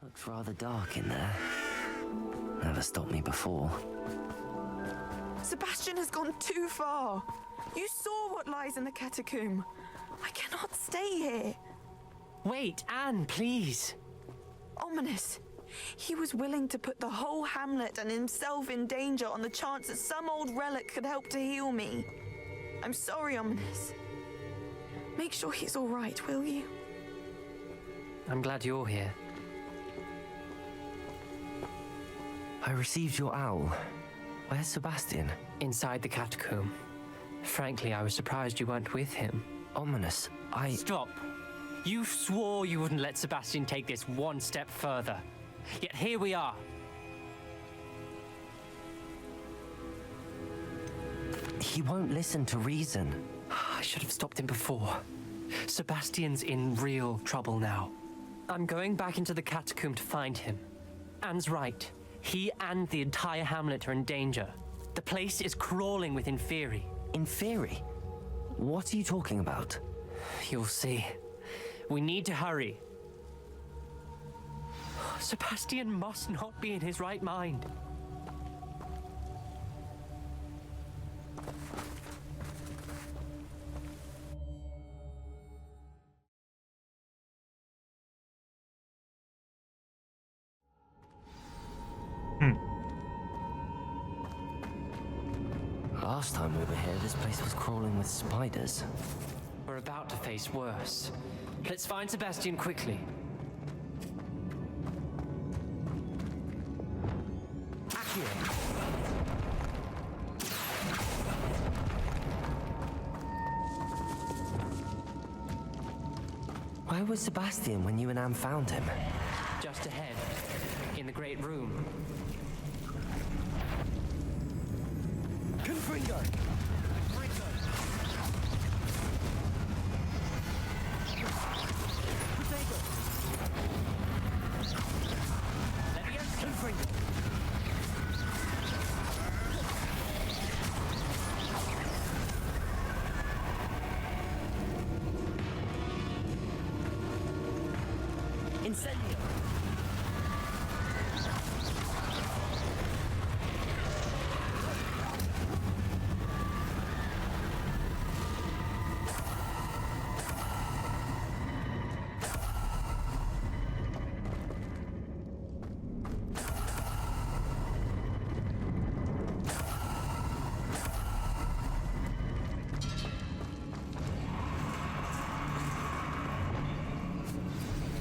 Looked rather dark in there. Never stopped me before. Sebastian has gone too far. You saw what lies in the catacomb. I cannot stay here. Wait, Anne, please. Ominous. He was willing to put the whole hamlet and himself in danger on the chance that some old relic could help to heal me. I'm sorry, Ominous. Make sure he's all right, will you? I'm glad you're here. I received your owl. Where's Sebastian? Inside the catacomb. Frankly, I was surprised you weren't with him. Ominous, Stop. You swore you wouldn't let Sebastian take this one step further. Yet here we are. He won't listen to reason. I should have stopped him before. Sebastian's in real trouble now. I'm going back into the catacomb to find him. Anne's right. He and the entire hamlet are in danger. The place is crawling with Inferi. Inferi? What are you talking about? You'll see. We need to hurry. Sebastian must not be in his right mind. Last time we were here, this place was crawling with spiders. We're about to face worse. Let's find Sebastian quickly. Accio. Where was Sebastian when you and Anne found him? Just ahead, in the great room. Confringo! Incendio!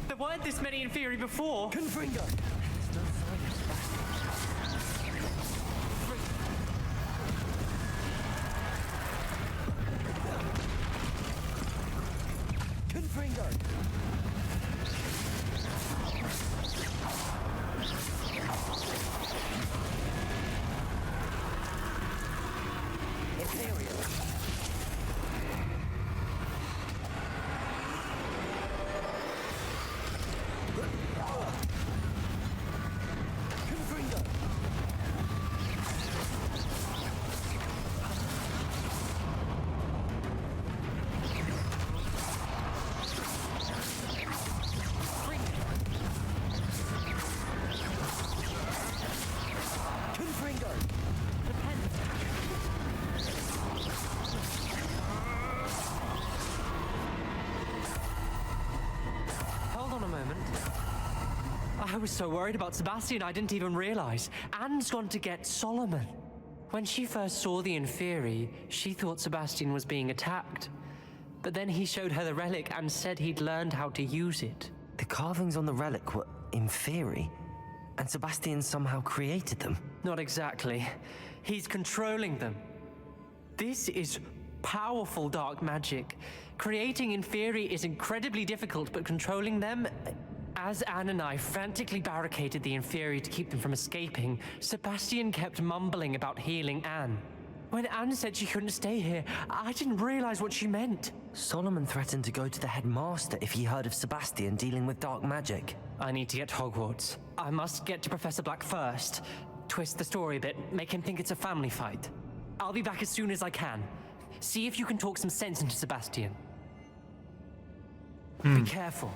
There weren't this many Inferi before. Confringo! Confringo! Imperial! Hold on a moment. I was so worried about Sebastian I didn't even realize. Anne's gone to get Solomon. When she first saw the Inferi, she thought Sebastian was being attacked. But then he showed her the relic and said he'd learned how to use it. The carvings on the relic were Inferi, and Sebastian somehow created them. Not exactly. He's controlling them. This is powerful dark magic. Creating Inferi is incredibly difficult, but controlling them... As Anne and I frantically barricaded the Inferi to keep them from escaping, Sebastian kept mumbling about healing Anne. When Anne said she couldn't stay here, I didn't realize what she meant. Solomon threatened to go to the headmaster if he heard of Sebastian dealing with dark magic. I need to get to Hogwarts. I must get to Professor Black first. Twist the story a bit, make him think it's a family fight. I'll be back as soon as I can. See if you can talk some sense into Sebastian. Be careful.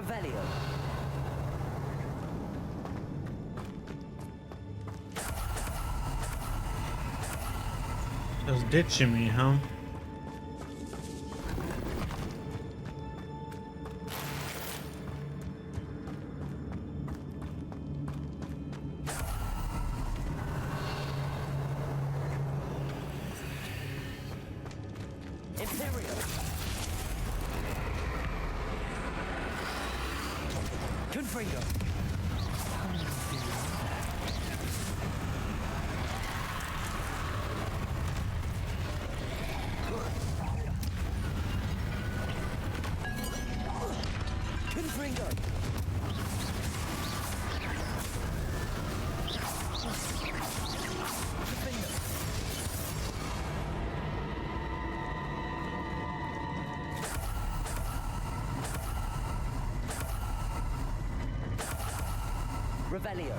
Revelio. Just ditching me, huh? Imperio. Confringo. Confringo. Revelio.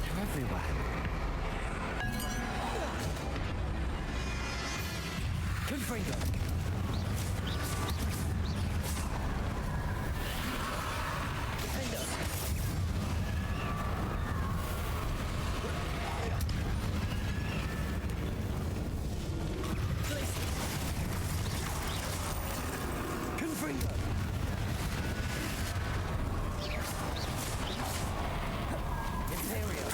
They're everywhere. Confringo. Defender. Confringo. Imperio.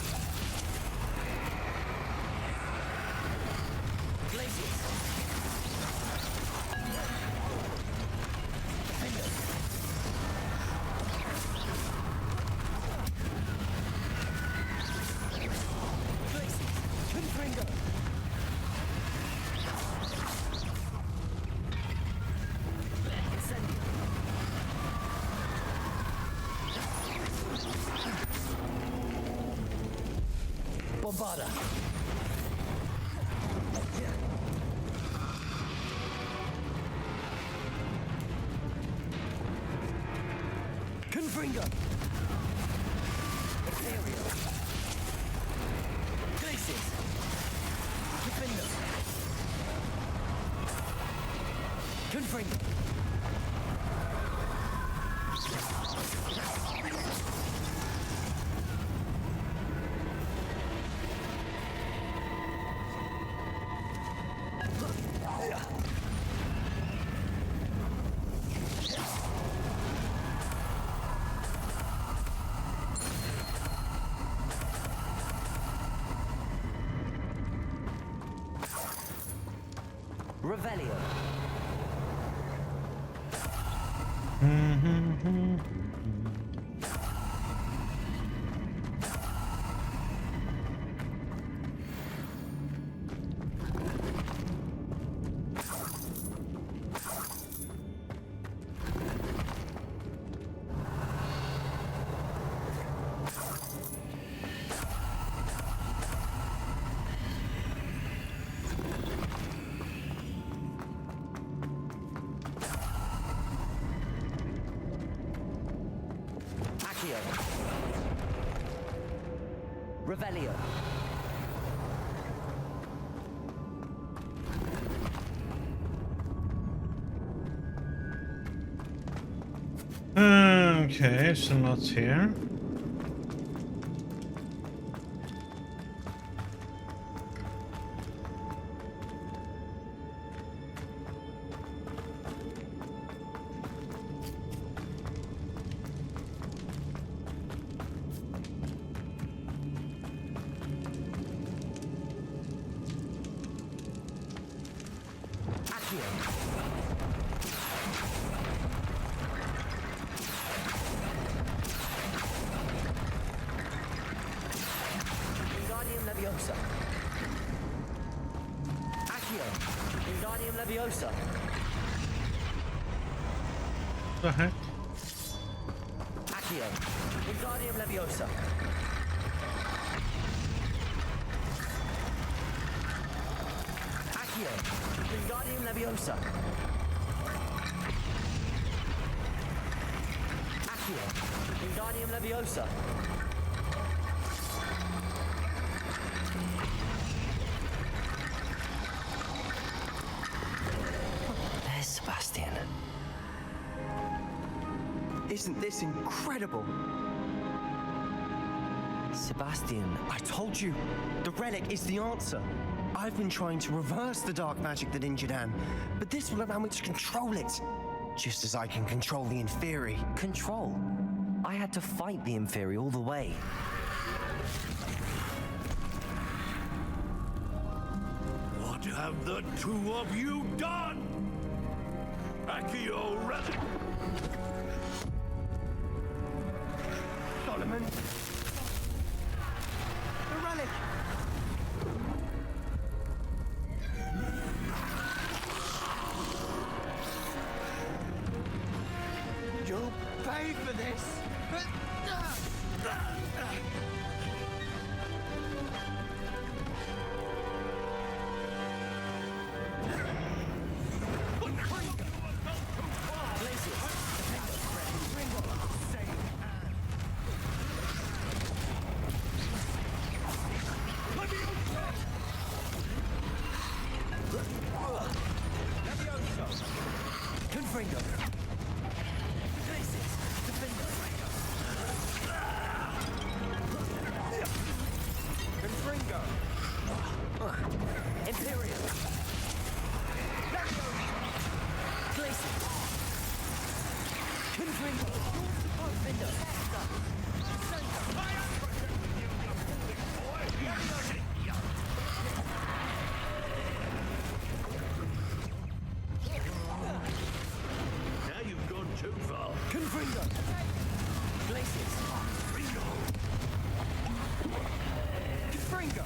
Glacius. Defender. Glacius. Confringo. Incendio. Bombarda. Confringo. Imperio. Glacius. Defender. Confringo. Revelio. Accio. Revelio. Okay, so not here. Wingardium Leviosa. Accio. Wingardium Leviosa. The heck? Accio. Wingardium Leviosa. Accio. Wingardium Leviosa. Accio. Wingardium Leviosa. There's Sebastian. Isn't this incredible? Sebastian, I told you, the relic is the answer. I've been trying to reverse the dark magic that injured Anne, but this will allow me to control it. Just as I can control the Inferi. control. I had to fight the Inferi all the way. What have the two of you done? Accio Relic! Solomon! The relic! You'll pay for this! Now you've gone too far. Glacius! Confringo!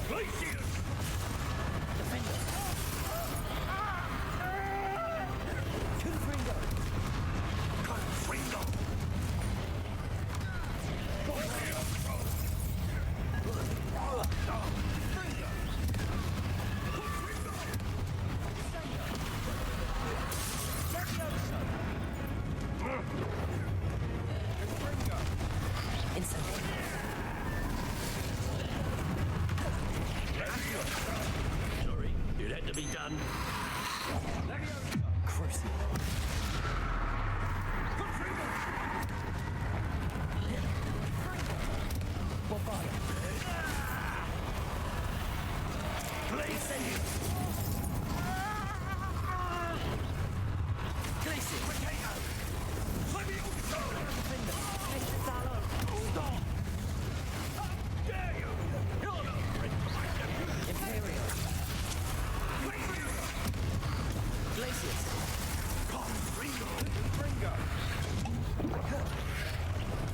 Sorry, it had to be done.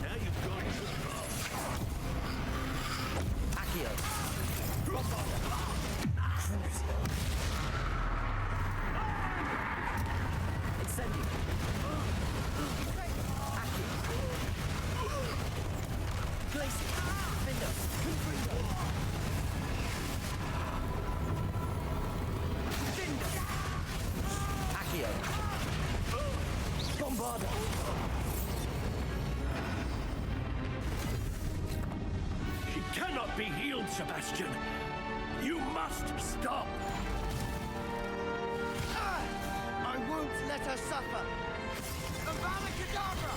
Now you've gone too far. Accio. Incendio. Accio. Glacius. Defender. Confringo. Accio. Bombardo. She cannot be healed, Sebastian. You must stop. I won't let her suffer! Avada Kedavra!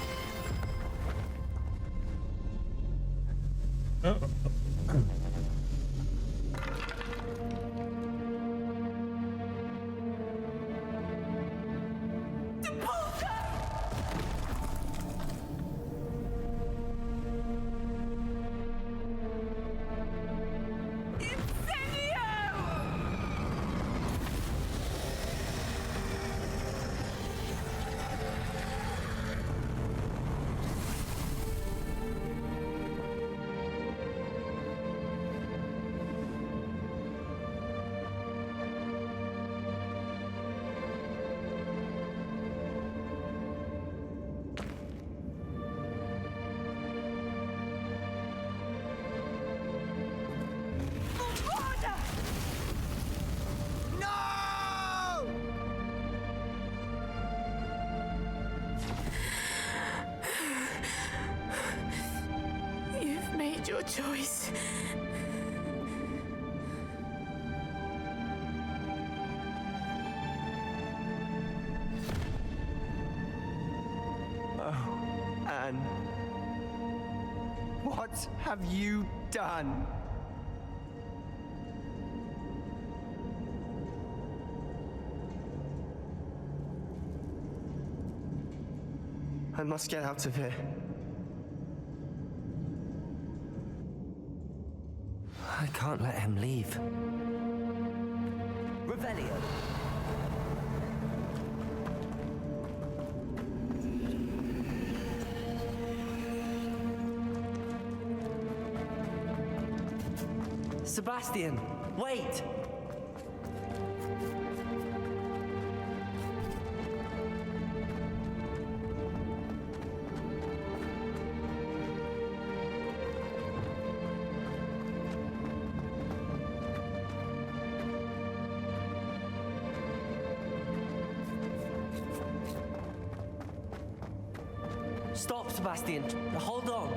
made your choice. Anne, what have you done? I must get out of here. I can't let him leave. Revelio. Sebastian, wait! Stop, Sebastian. Hold on.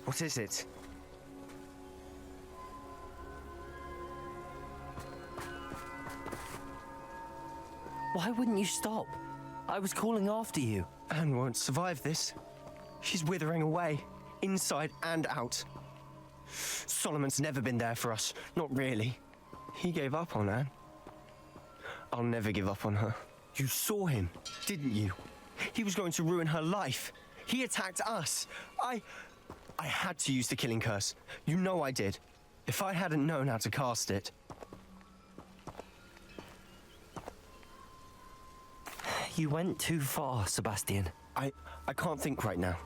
What is it? Why wouldn't you stop? I was calling after you. Anne won't survive this. She's withering away, inside and out. Solomon's never been there for us, not really. He gave up on Anne. I'll never give up on her. You saw him, didn't you? He was going to ruin her life. He attacked us. I had to use the killing curse. You know I did. If I hadn't known how to cast it. You went too far, Sebastian. I can't think right now.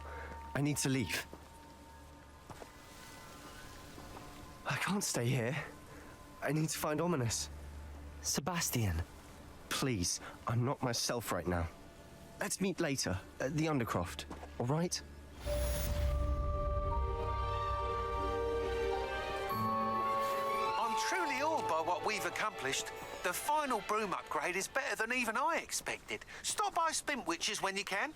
I need to leave. I can't stay here. I need to find Ominous. Sebastian. Please, I'm not myself right now. Let's meet later at the Undercroft, all right? I'm truly awed by what we've accomplished. The final broom upgrade is better than even I expected. Stop by Spintwitches when you can.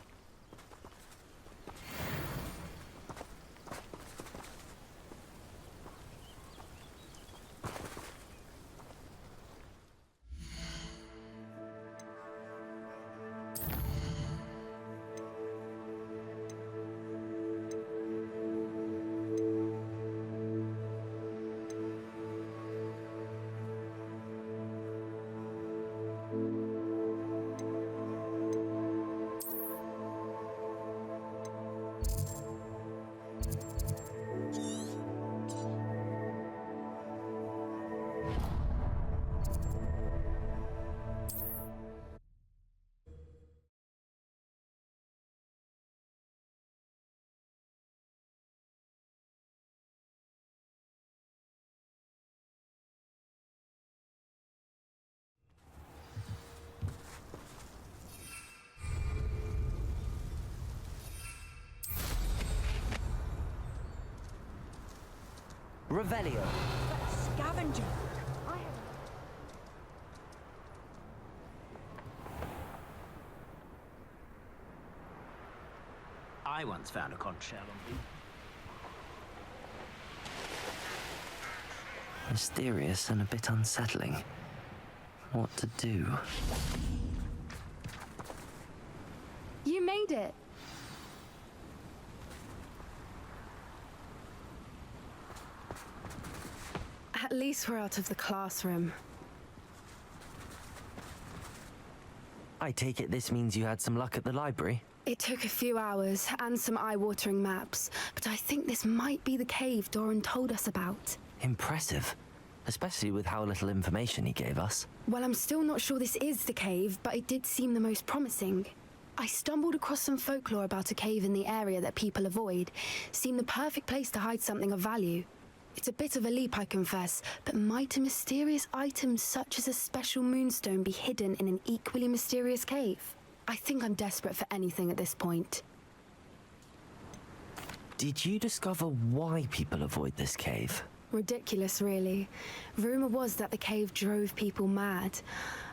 Revelio. Scavenger. I once found a conch shell on the Mysterious and a bit unsettling. What to do? You made it. At least we're out of the classroom. I take it this means you had some luck at the library? It took a few hours and some eye-watering maps, but I think this might be the cave Doran told us about. Impressive. Especially with how little information he gave us. Well, I'm still not sure this is the cave, but it did seem the most promising. I stumbled across some folklore about a cave in the area that people avoid. Seemed the perfect place to hide something of value. It's a bit of a leap, I confess, but might a mysterious item such as a special moonstone be hidden in an equally mysterious cave? I think I'm desperate for anything at this point. Did you discover why people avoid this cave? Ridiculous, really. Rumor was that the cave drove people mad.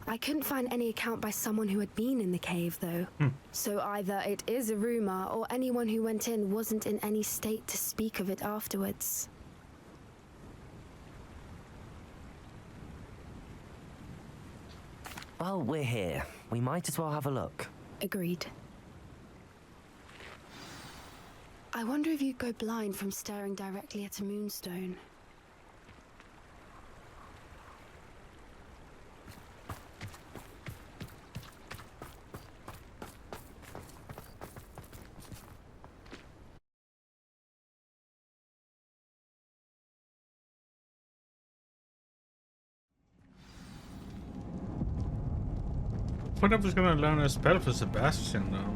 I couldn't find any account by someone who had been in the cave, though. So either it is a rumor, or anyone who went in wasn't in any state to speak of it afterwards. Well, we're here. We might as well have a look. Agreed. I wonder if you'd go blind from staring directly at a moonstone. What if I was gonna learn a spell for Sebastian now?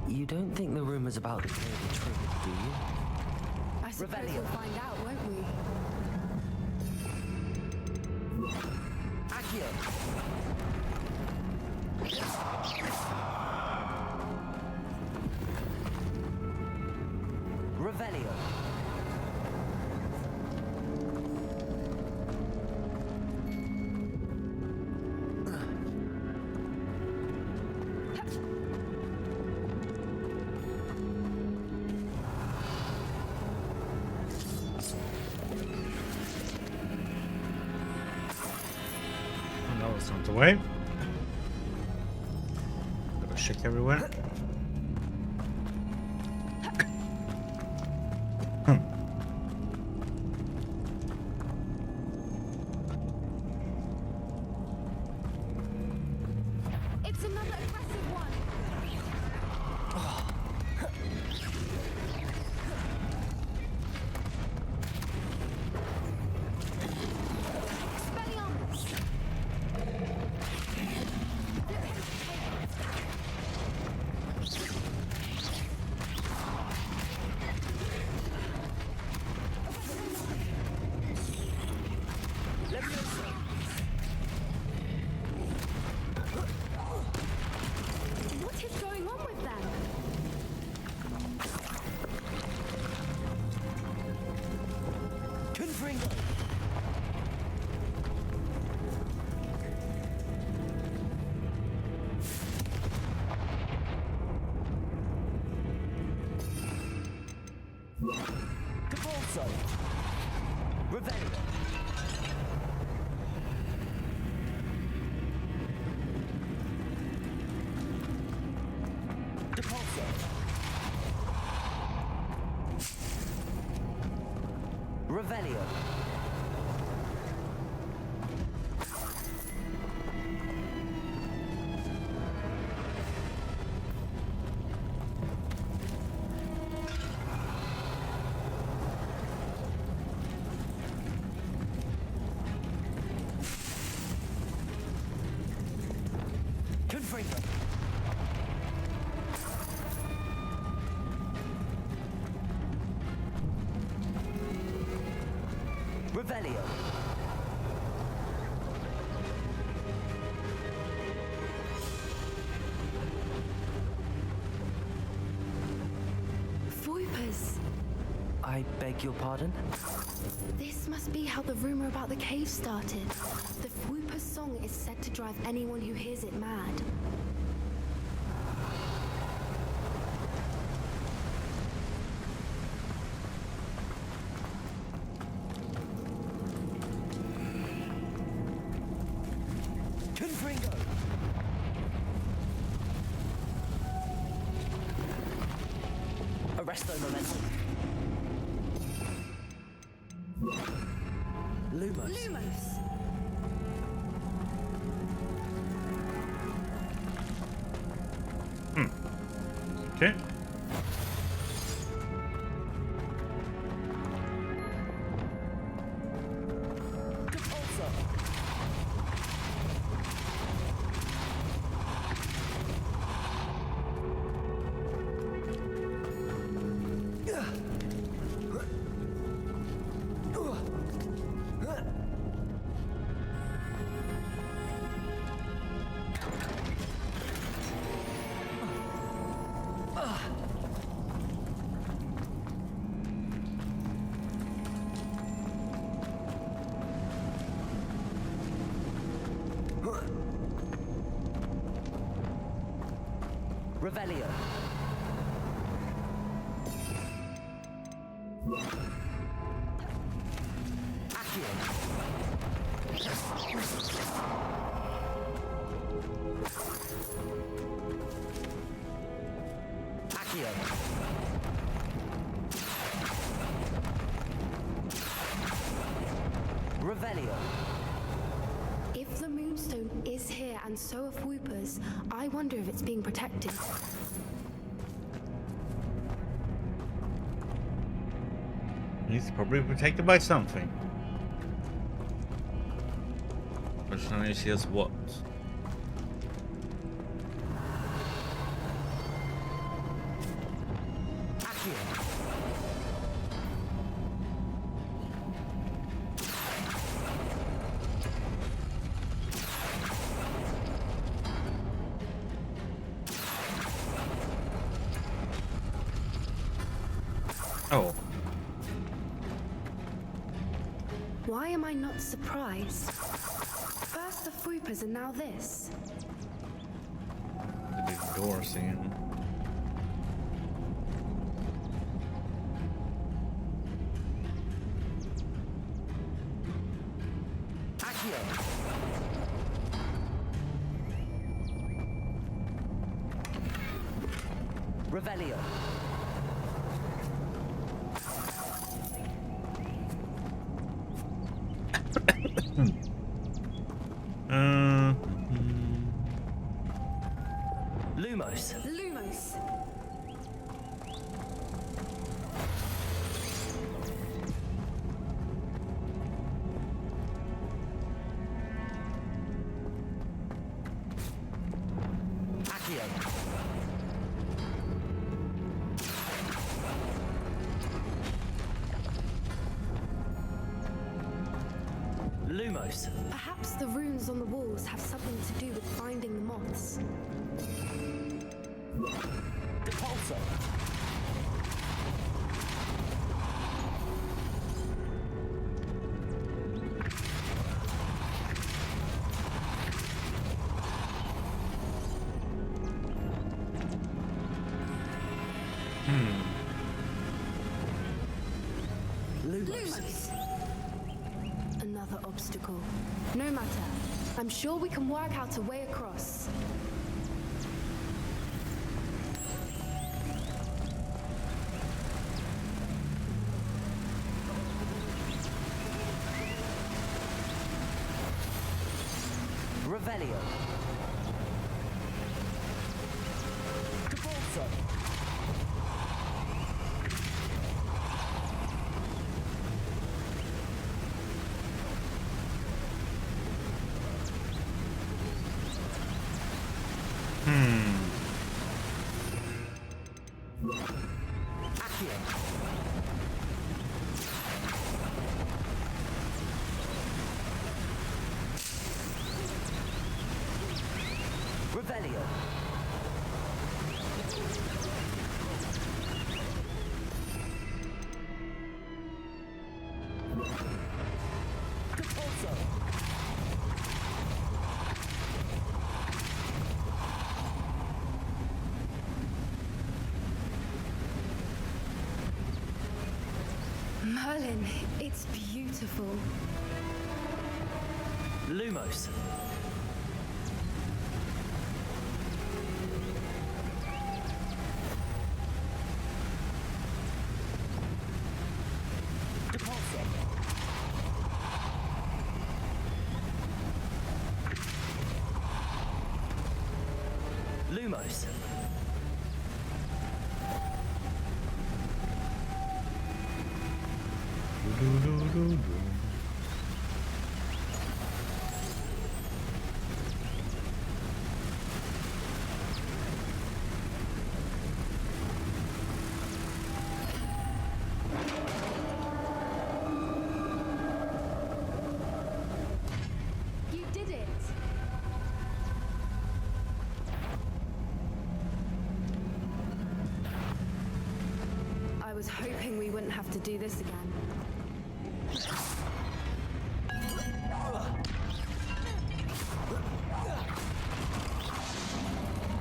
You don't think the rumors about the cave are true, do you? I suppose we'll find out, won't we? Accio! Revelio! No, it's not the way. Gotta check everywhere. It's another aggressive one! What is going on with them? Confringo! Cabalso! Revelio! Depulso! Revelio! Confringo! Revelio! Voipers! I beg your pardon? This must be how the rumor about the cave started. The Whooper's song is said to drive anyone who hears it mad. Confringo! Arresto momentum. Lumos. Lumos! Okay. Revelio. Accio. Accio. Revelio. If the Moonstone is here and so are Whoopers, I wonder if it's being protected. He's probably protected by something. Question is just what? Oh. Why am I not surprised? First the Whoopers and now this. The big door scene. Revelio. Lumos. Lumos. Accio. Lumos. Perhaps the runes on the walls have something to do with finding the moths. Depulso. Lumos. Another obstacle. No matter. I'm sure we can work out a way across. Revelio. Depulso. Accio. Revelio. Depulso. Merlin, it's beautiful. Lumos. Depulso. Lumos. You did it! I was hoping we wouldn't have to do this again.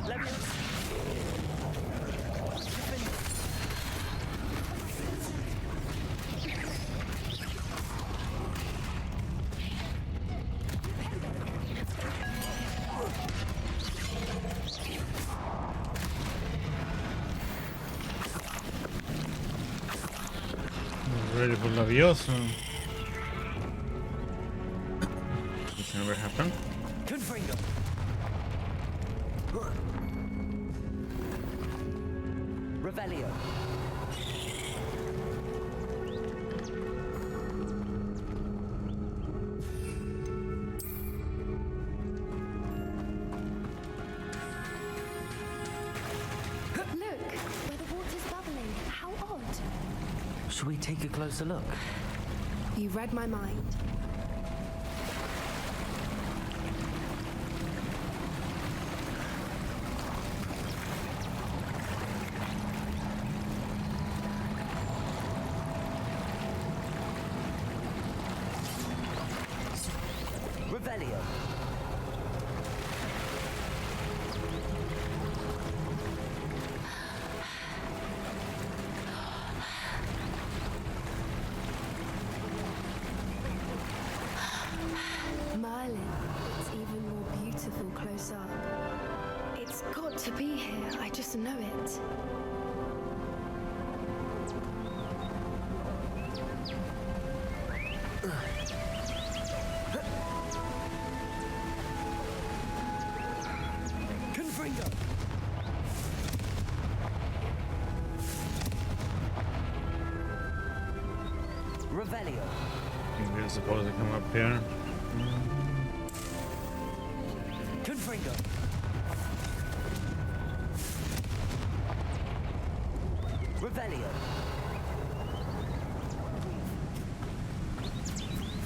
Leviosa. beautiful Lavioso. Which never happened. Confringo. Revelio. Look, where the water's bubbling. How odd. Should we take a closer look? You read my mind. Revelio. Merlin, it's even more beautiful close up. It's got to be here, I just know it. Confringo. Revelio. I think we're supposed to come up here. Confringo. Revelio.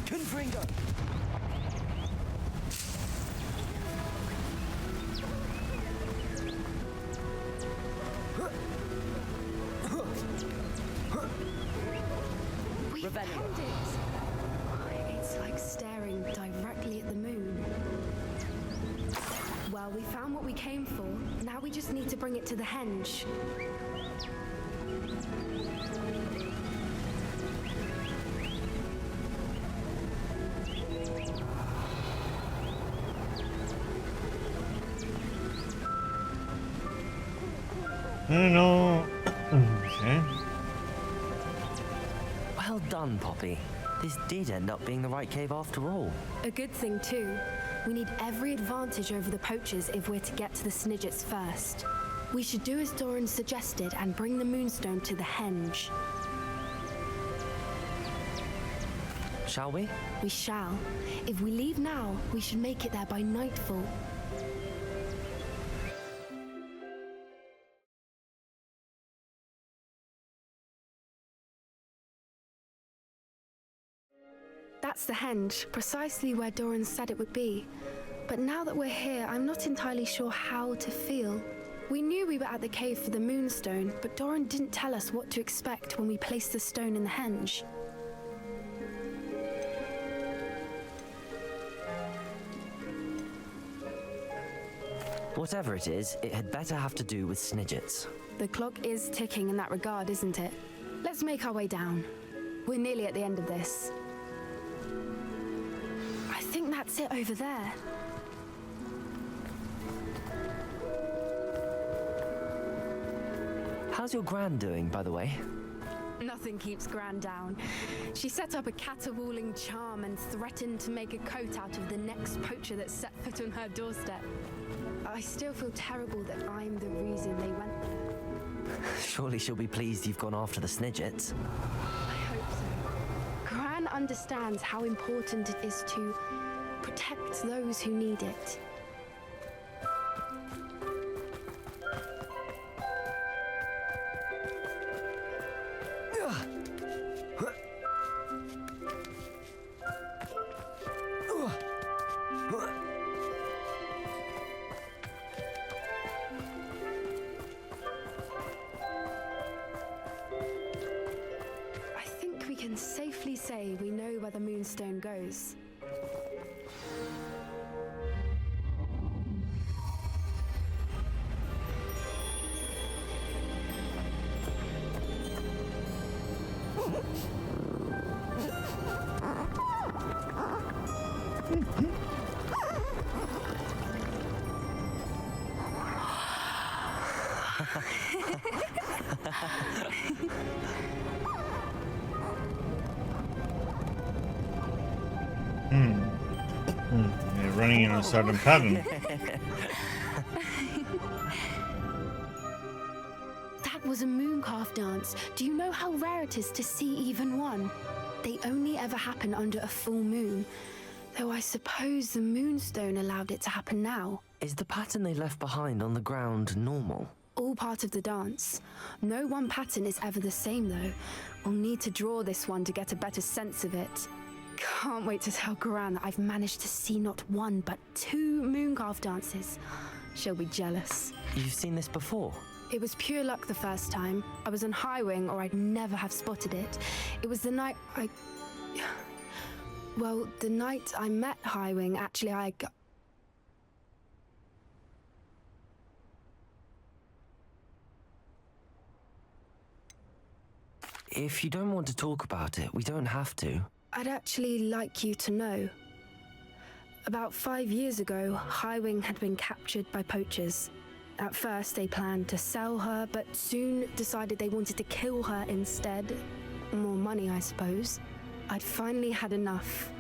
Confringo. We found it! It's like staring directly at the moon. Well, we found what we came for. Now we just need to bring it to the henge. No. Okay. Well done, Poppy. This did end up being the right cave after all. A good thing, too. We need every advantage over the poachers if we're to get to the Snidgets first. We should do as Doran suggested and bring the moonstone to the henge. Shall we? We shall. If we leave now, we should make it there by nightfall. That's the henge, precisely where Doran said it would be. But now that we're here, I'm not entirely sure how to feel. We knew we were at the cave for the moonstone, but Doran didn't tell us what to expect when we placed the stone in the henge. Whatever it is, it had better have to do with Snidgets. The clock is ticking in that regard, isn't it? Let's make our way down. We're nearly at the end of this. I think that's it over there. How's your Gran doing, by the way? Nothing keeps Gran down. She set up a caterwauling charm and threatened to make a coat out of the next poacher that set foot on her doorstep. I still feel terrible that I'm the reason they went there. Surely she'll be pleased you've gone after the Snidgets. I hope so. Gran understands how important it is to protect those who need it. I think we can safely say we know where the moonstone goes. You're running in a certain pattern. That was a mooncalf dance. Do you know how rare it is to see even one? They only ever happen under a full moon. Though I suppose the moonstone allowed it to happen now. Is the pattern they left behind on the ground normal? All part of the dance. No one pattern is ever the same, though. We'll need to draw this one to get a better sense of it. Can't wait to tell Gran that I've managed to see not one, but 2 mooncalf dances. She'll be jealous. You've seen this before? It was pure luck the first time. I was on High Wing, or I'd never have spotted it. It was the night Well, the night I met High Wing, actually, If you don't want to talk about it, we don't have to. I'd actually like you to know. About 5 years ago, High Wing had been captured by poachers. At first, they planned to sell her, but soon decided they wanted to kill her instead. More money, I suppose. I'd finally had enough.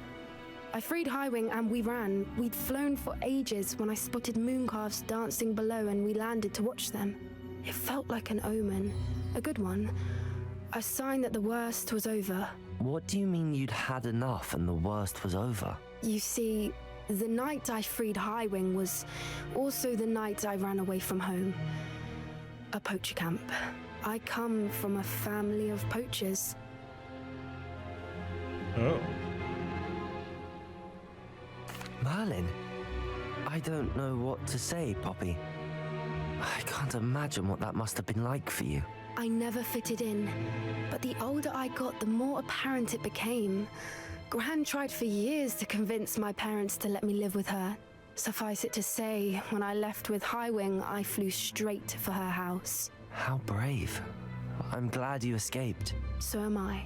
I freed High Wing and we ran. We'd flown for ages when I spotted mooncalves dancing below and we landed to watch them. It felt like an omen. A good one. A sign that the worst was over. What do you mean you'd had enough and the worst was over? You see, the night I freed High Wing was also the night I ran away from home. A poacher camp. I come from a family of poachers. Oh. Merlin? I don't know what to say, Poppy. I can't imagine what that must have been like for you. I never fitted in, but the older I got, the more apparent it became. Gran tried for years to convince my parents to let me live with her. Suffice it to say, when I left with High Wing, I flew straight for her house. How brave. I'm glad you escaped. So am I.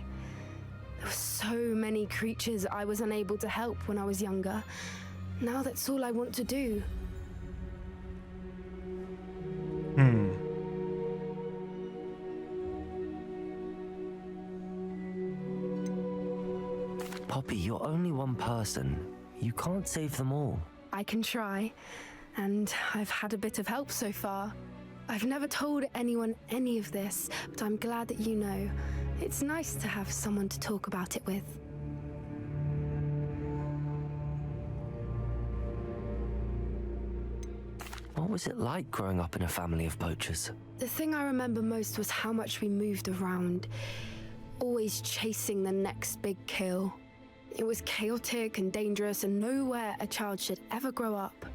There were so many creatures I was unable to help when I was younger. Now that's all I want to do. Poppy, you're only one person. You can't save them all. I can try, and I've had a bit of help so far. I've never told anyone any of this, but I'm glad that you know. It's nice to have someone to talk about it with. What was it like growing up in a family of poachers? The thing I remember most was how much we moved around, always chasing the next big kill. It was chaotic and dangerous, and nowhere a child should ever grow up.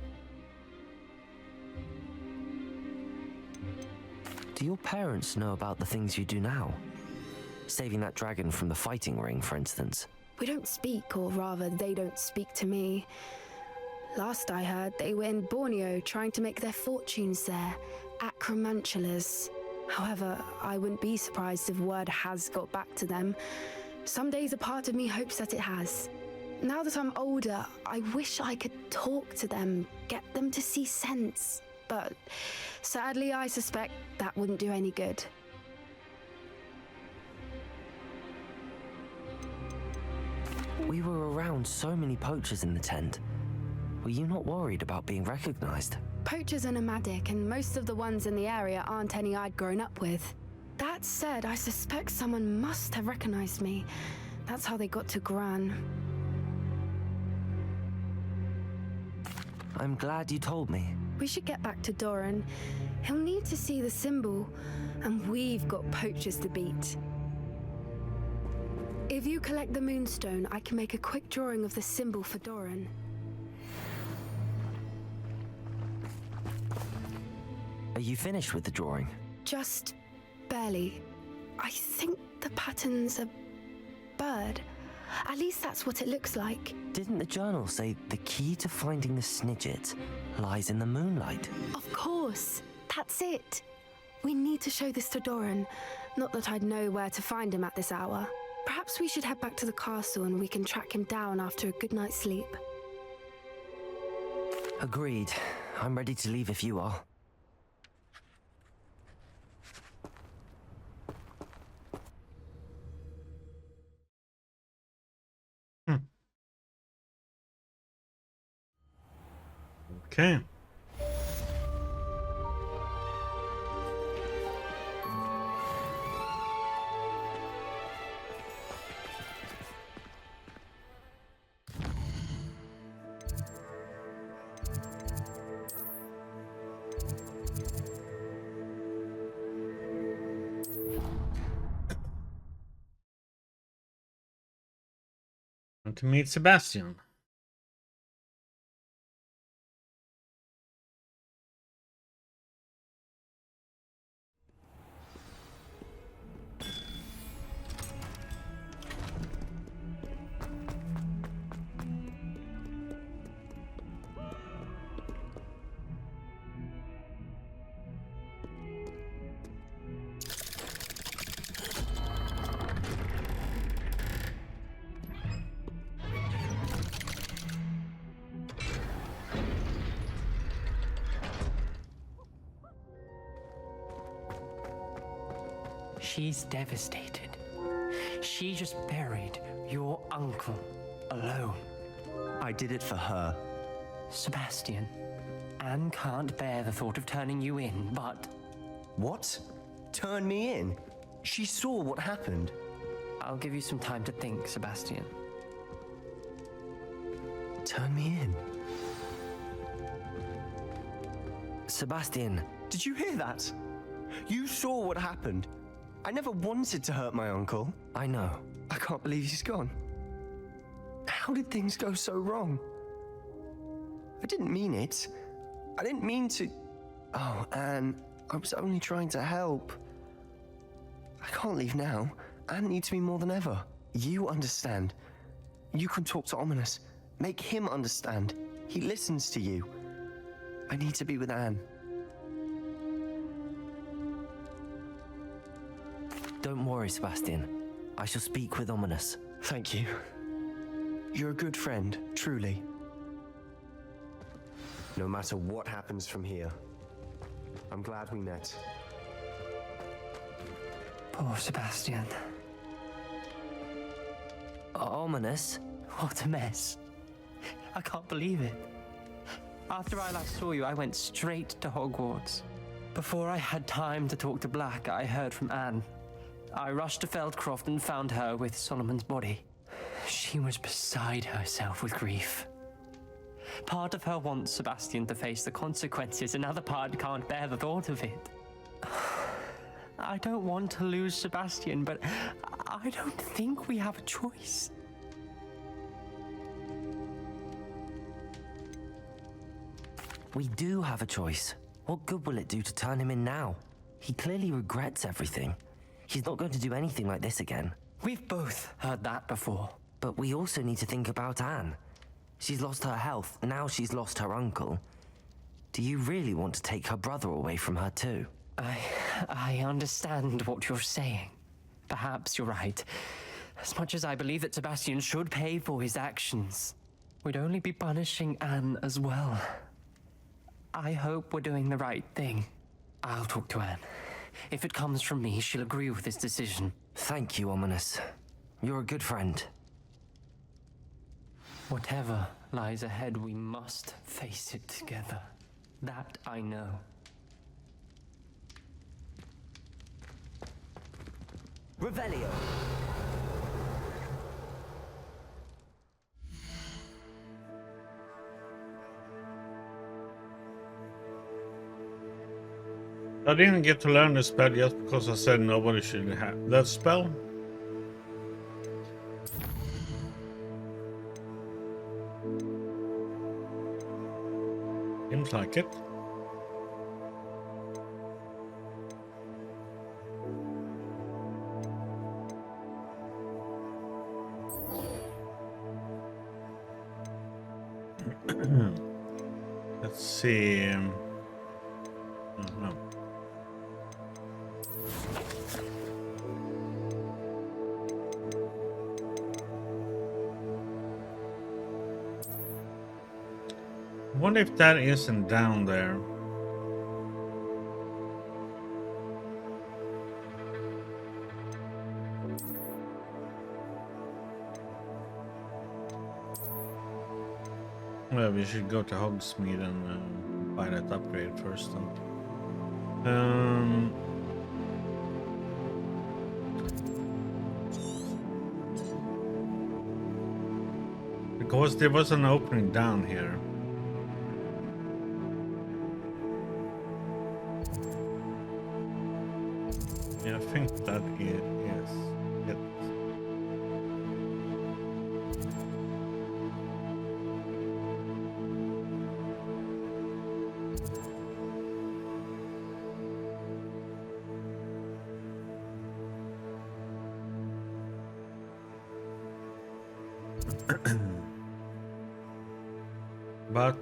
Do your parents know about the things you do now? Saving that dragon from the fighting ring, for instance. We don't speak, or rather, they don't speak to me. Last I heard, they were in Borneo trying to make their fortunes there, acromantulas. However, I wouldn't be surprised if word has got back to them. Some days a part of me hopes that it has. Now that I'm older, I wish I could talk to them, get them to see sense. But sadly, I suspect that wouldn't do any good. We were around so many poachers in the tent. Were you not worried about being recognized? Poachers are nomadic, and most of the ones in the area aren't any I'd grown up with. That said, I suspect someone must have recognized me. That's how they got to Gran. I'm glad you told me. We should get back to Doran. He'll need to see the symbol, and we've got poachers to beat. If you collect the moonstone, I can make a quick drawing of the symbol for Doran. Are you finished with the drawing? Just barely. I think the pattern's a bird. At least that's what it looks like. Didn't the journal say the key to finding the Snidget lies in the moonlight? Of course. That's it. We need to show this to Doran. Not that I'd know where to find him at this hour. Perhaps we should head back to the castle and we can track him down after a good night's sleep. Agreed. I'm ready to leave if you are. Okay. And to meet Sebastian. She's devastated. She just buried your uncle alone. I did it for her. Sebastian, Anne can't bear the thought of turning you in, but What? Turn me in? She saw what happened. I'll give you some time to think, Sebastian. Turn me in? Sebastian, Did you hear that? You saw what happened. I never wanted to hurt my uncle. I know. I can't believe he's gone. How did things go so wrong? I didn't mean it. I didn't mean to... Oh, Anne, I was only trying to help. I can't leave now. Anne needs me more than ever. You understand. You can talk to Ominous. Make him understand. He listens to you. I need to be with Anne. Don't worry, Sebastian. I shall speak with Ominous. Thank you. You're a good friend, truly. No matter what happens from here, I'm glad we met. Poor Sebastian. Ominous? What a mess. I can't believe it. After I last saw you, I went straight to Hogwarts. Before I had time to talk to Black, I heard from Anne. I rushed to Feldcroft and found her with Solomon's body. She was beside herself with grief. Part of her wants Sebastian to face the consequences, another part can't bear the thought of it. I don't want to lose Sebastian, but I don't think we have a choice. We do have a choice. What good will it do to turn him in now? He clearly regrets everything. He's not going to do anything like this again. We've both heard that before. But we also need to think about Anne. She's lost her health, now she's lost her uncle. Do you really want to take her brother away from her too? I understand what you're saying. Perhaps you're right. As much as I believe that Sebastian should pay for his actions, we'd only be punishing Anne as well. I hope we're doing the right thing. I'll talk to Anne. If it comes from me, she'll agree with this decision. Thank you, Ominous. You're a good friend. Whatever lies ahead, we must face it together. That I know. Revelio. I didn't get to learn the spell just because I said nobody should have that spell. Seems like it. Let's see. No. I wonder if that isn't down there. Well, we should go to Hogsmeade and buy that upgrade first then. Because there was an opening down here. Yeah, I think that is it. But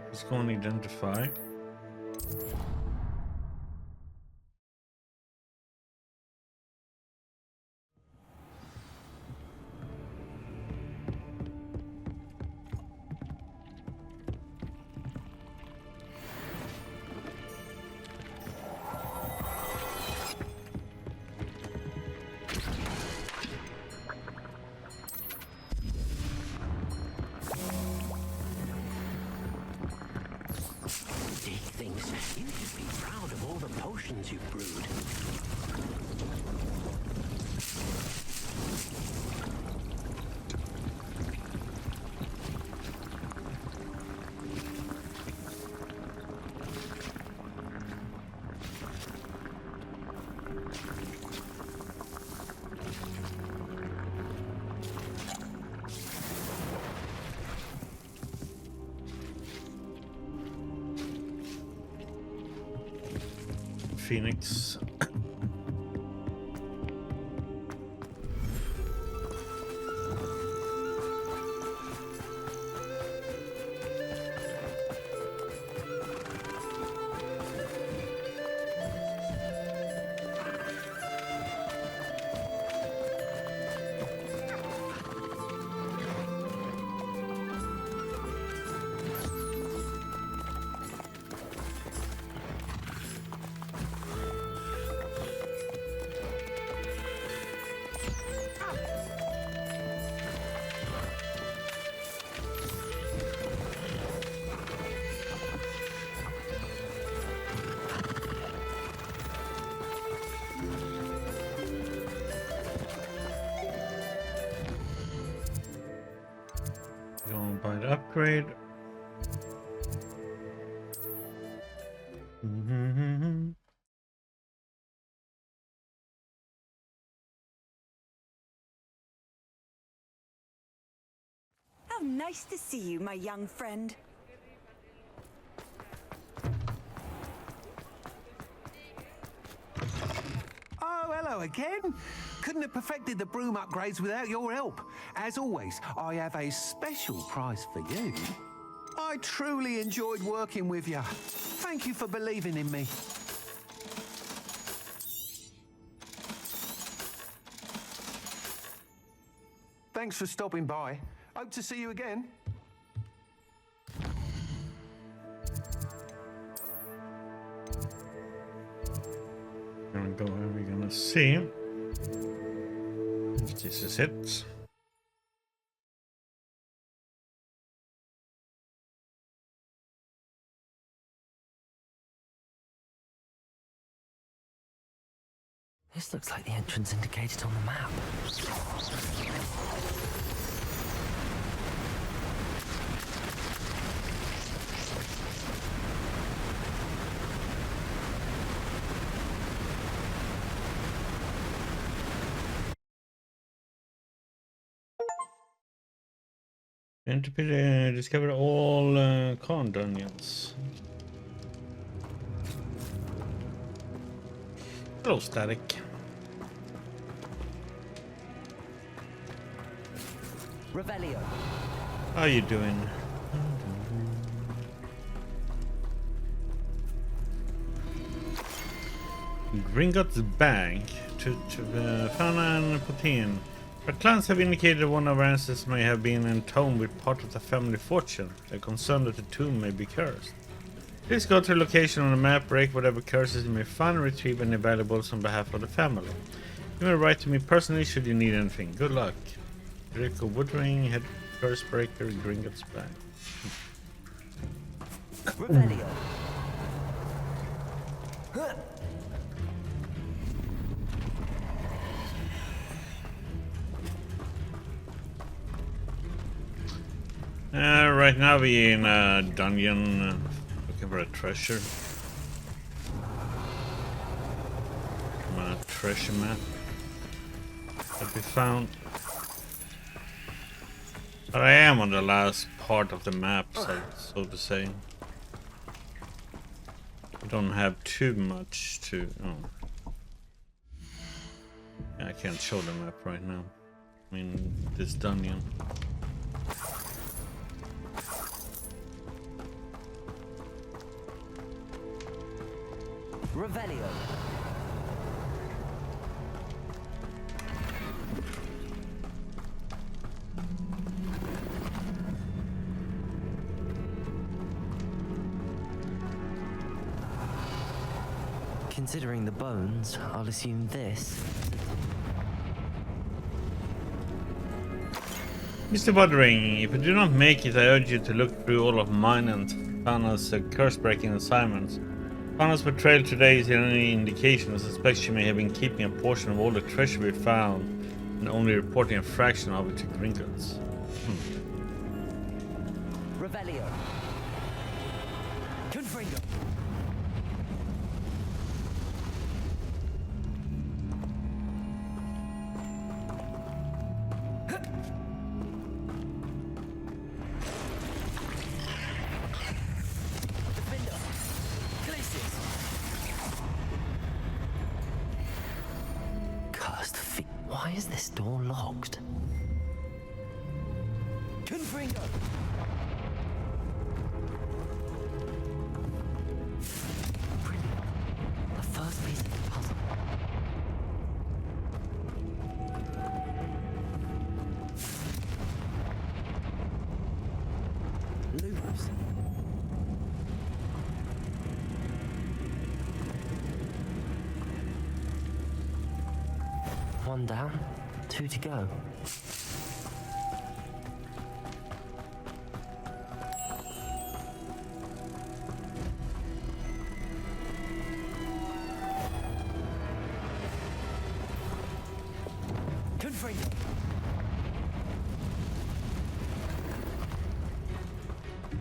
let's go and identify. He thinks you should be proud of all the potions you've brewed. Phoenix. Buy the upgrade. How nice to see you, my young friend. Oh, hello again. Couldn't have perfected the broom upgrades without your help. As always, I have a special prize for you. I truly enjoyed working with you. Thank you for believing in me. Thanks for stopping by. Hope to see you again. Gonna go where we're gonna see. This is it. This looks like the entrance indicated on the map. And to discover all con dungeons. Hello, Static. Revelio. How you doing? Gringotts Bank to Fana and Putin. Our clans have indicated one of our ancestors may have been entombed with part of the family fortune. They're concerned that the tomb may be cursed. Please go to the location on the map, break whatever curses you may find, and retrieve any valuables on behalf of the family. You may write to me personally should you need anything. Good luck. Rico Woodring, Head Curse Breaker, Gringotts Bag. Revelio. Right now we're in a dungeon looking for a treasure. A treasure map that we found. But I am on the last part of the map, so to say. I don't have too much to... Oh. Yeah, I can't show the map right now. I mean, this dungeon. Revelio. Considering the bones, I'll assume this. Mr. Wuthering, if you do not make it, I urge you to look through all of mine and Fana's curse-breaking assignments. Fana's betrayal today is any indication. I suspect she may have been keeping a portion of all the treasure we found and only reporting a fraction of it to Gringotts. Revelio. Confringo. Cursed feet. Why is this door locked? Confringo. Brilliant. The first piece of the puzzle. Lumos. One down, 2 to go. Confringo.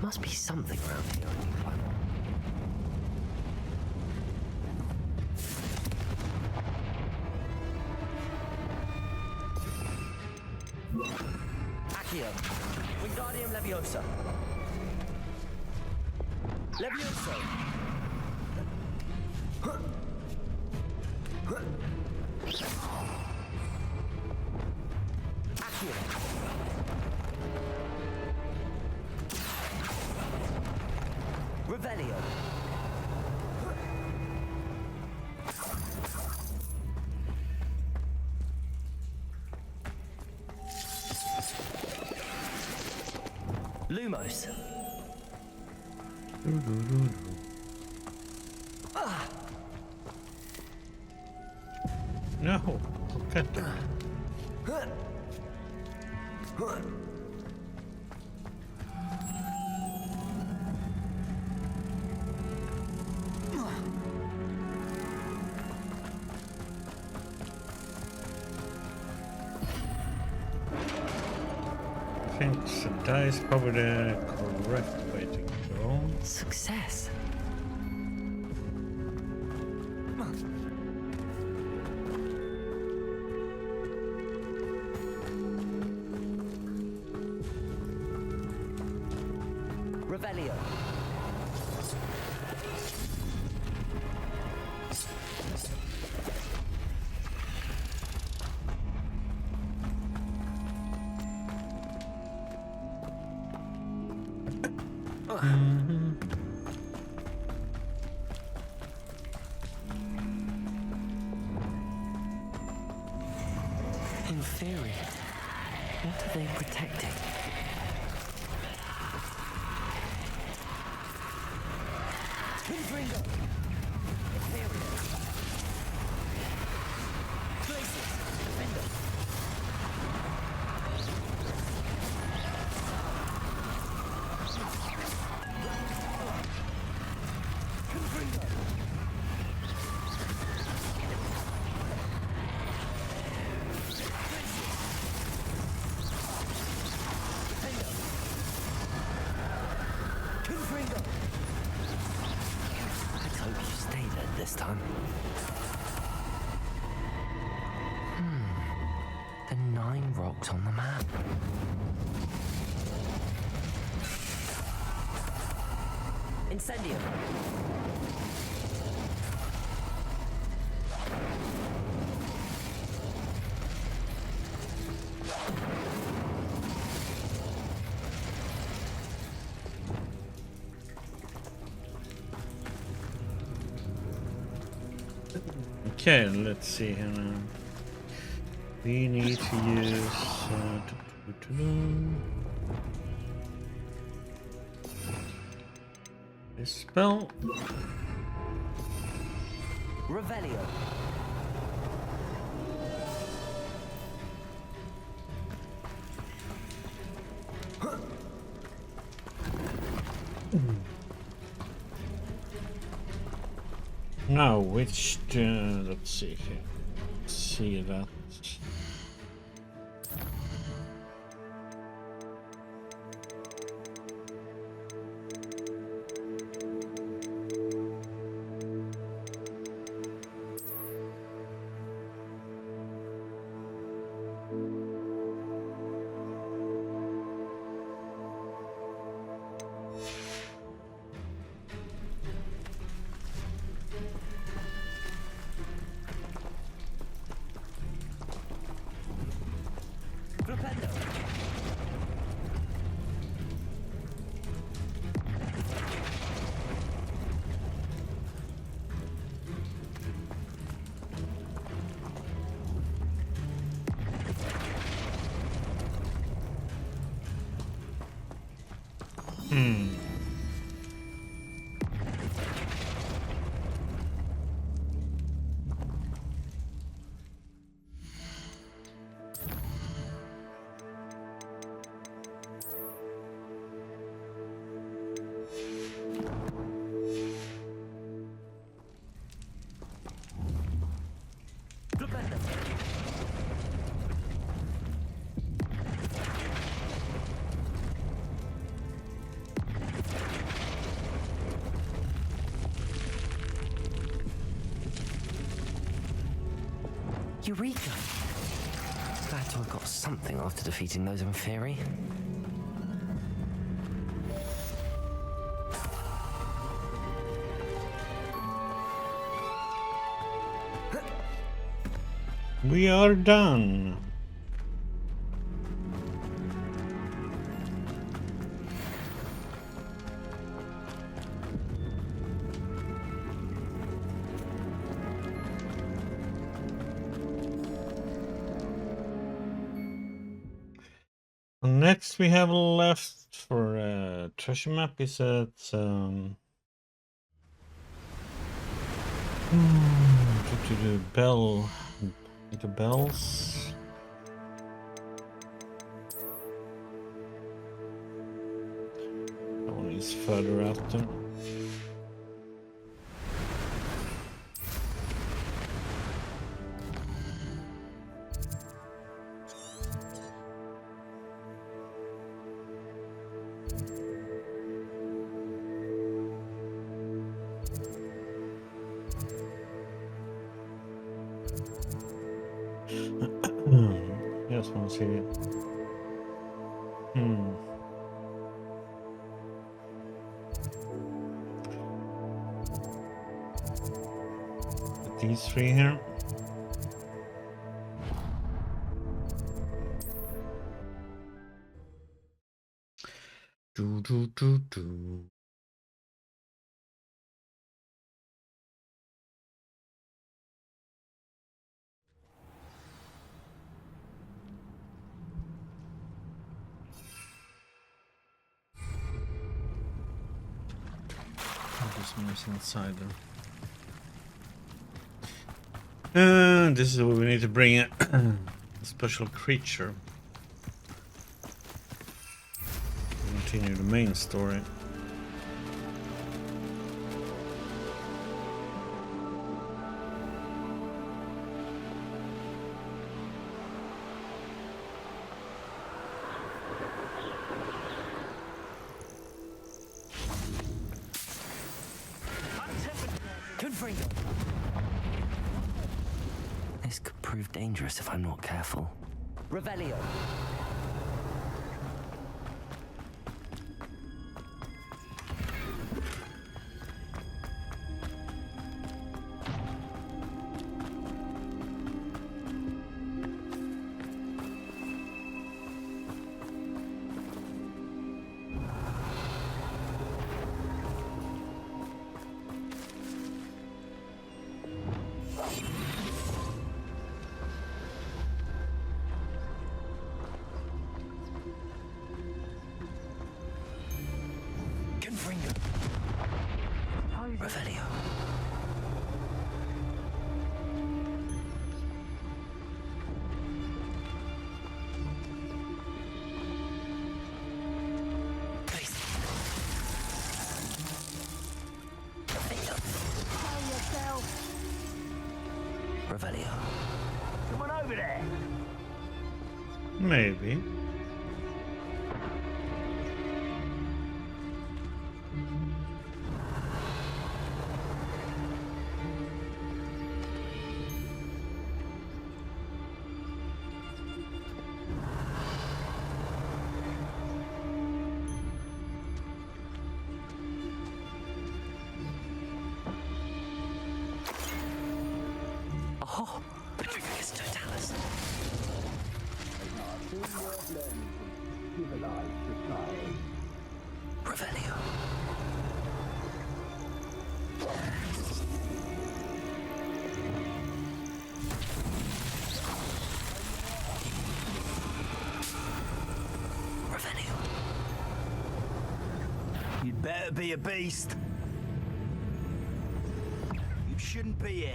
Must be something around here I can climb on. Accio. Wingardium Leviosa. Levioso. Accio. Revelio. Lumos. No, look at that. I think that is probably the correct way to go. Success. Revelio. In theory, are they protecting? Confringo. Imperial. Glacius. Defender. Confringo. Confringo. Let's hope you stay there this time. The 9 rocks on the map. Incendio. Okay, let's see here now. We need to use this spell. Revelio. Now, which let's see here. Let's see that. Flipendo. Eureka! Glad to have got something after defeating those in theory. We are done. Next we have left for treasure map is at to the bell, the bells. That one is further out there. Yes, one see it. These three here. Do. someone's inside them. This is where we need to bring in a special creature. Continue the main story. This could prove dangerous if I'm not careful. Revelio. Revelio. Please. Revelio. Someone over there. Maybe. Oh, Patricius Totalis. Revelio. Revelio. You'd better be a beast. You shouldn't be here.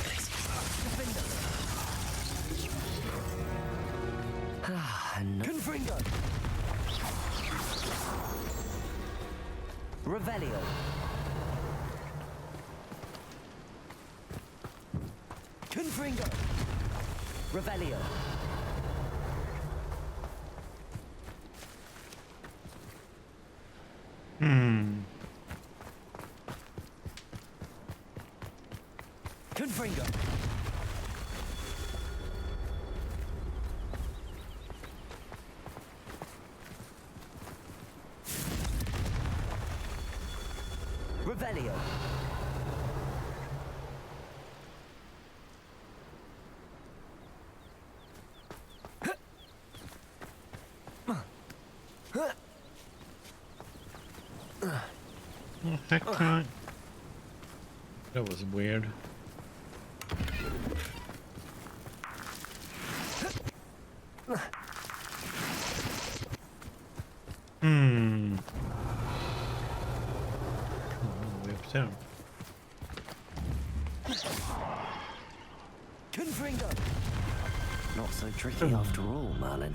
No. Confringo. Revelio. Confringo. Revelio. Confringo. Revelio. Oh, heck time. That was weird. There. Confringo. Not so tricky after all, Merlin.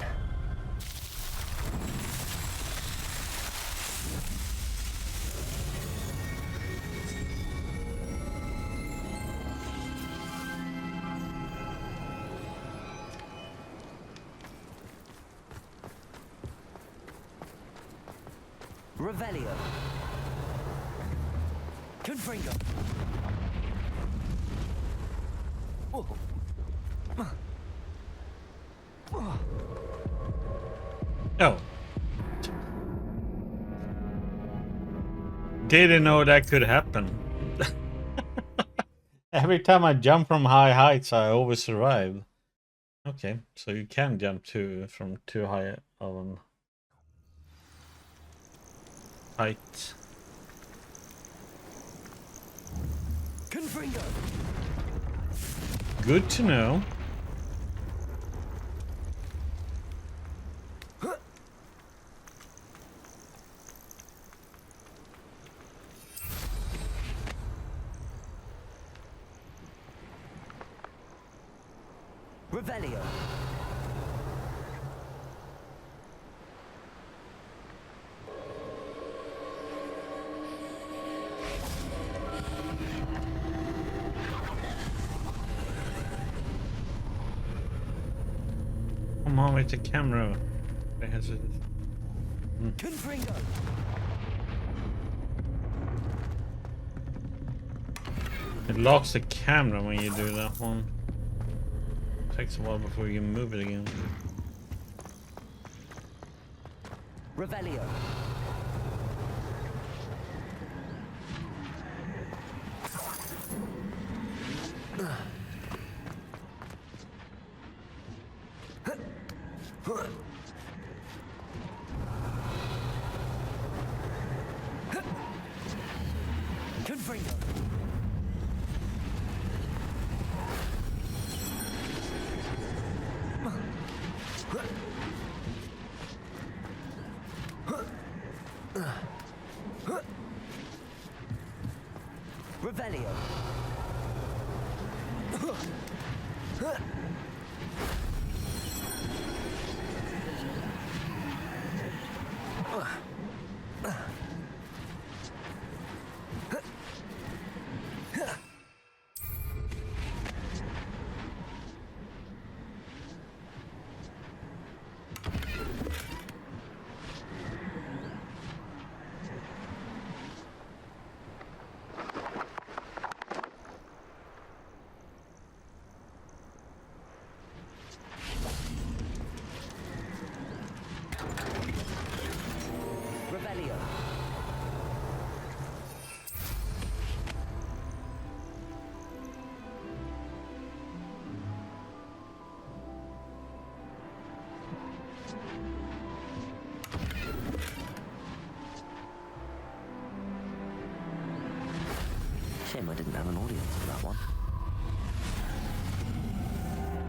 Revelio. Confringo. Oh. Didn't know that could happen. Every time I jump from high heights, I always survive. Okay, so you can jump from too high of an height. Confringo. Good to know. Revelio. Come on with the camera. It has a... Confringo. It locks the camera when you do that one. Takes a while before you can move it again. Revelio. Confringo. Revelio. Revelio. Shame I didn't have an audience for that one.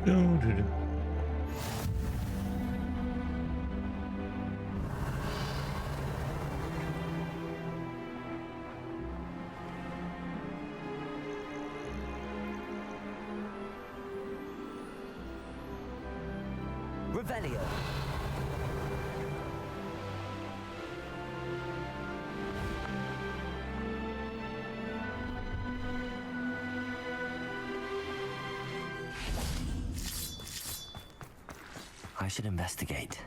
Doo-doo-doo. Revelio. I should investigate.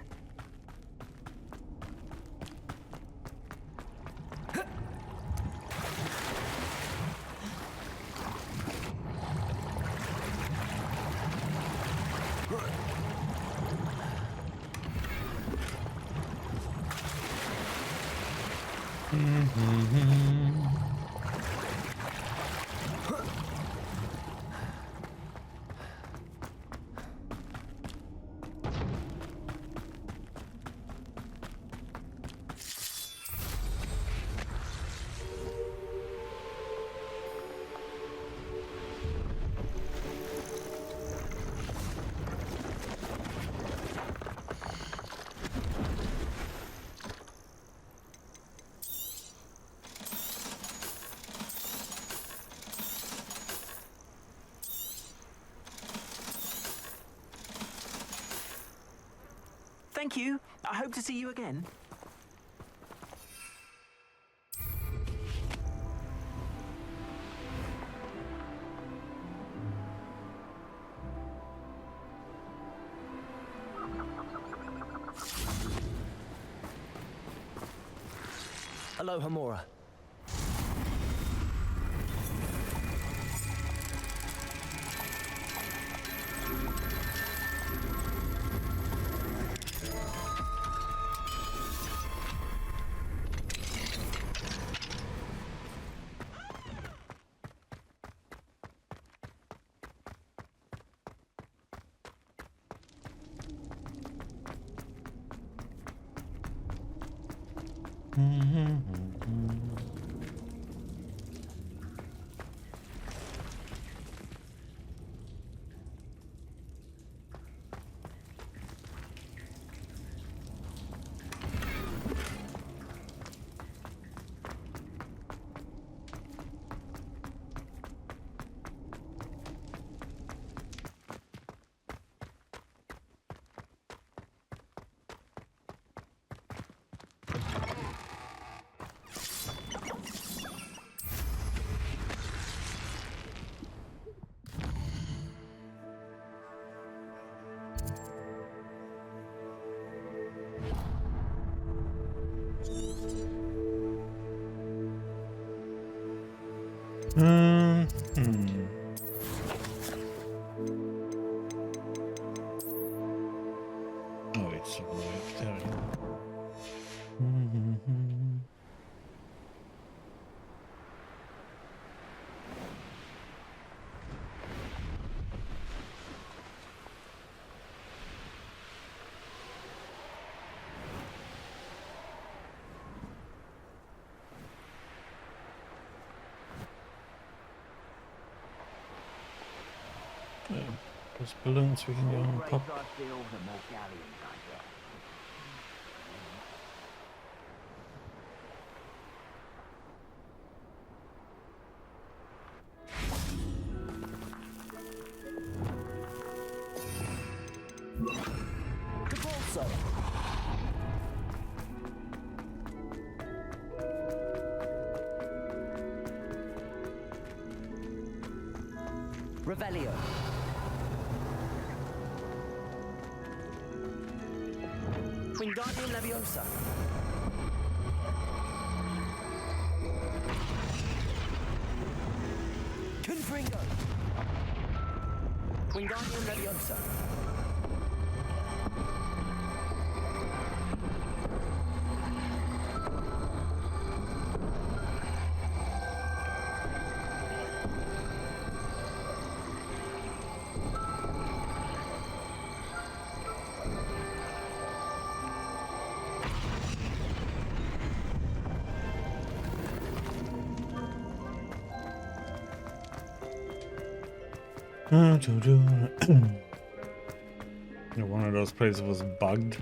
Thank you. I hope to see you again. Aloha Mora. Oh, it's right there. There's balloons we can go and pop. Revelio. Wingardium Leviosa. Confringo. Wingardium Leviosa. One of those places was bugged.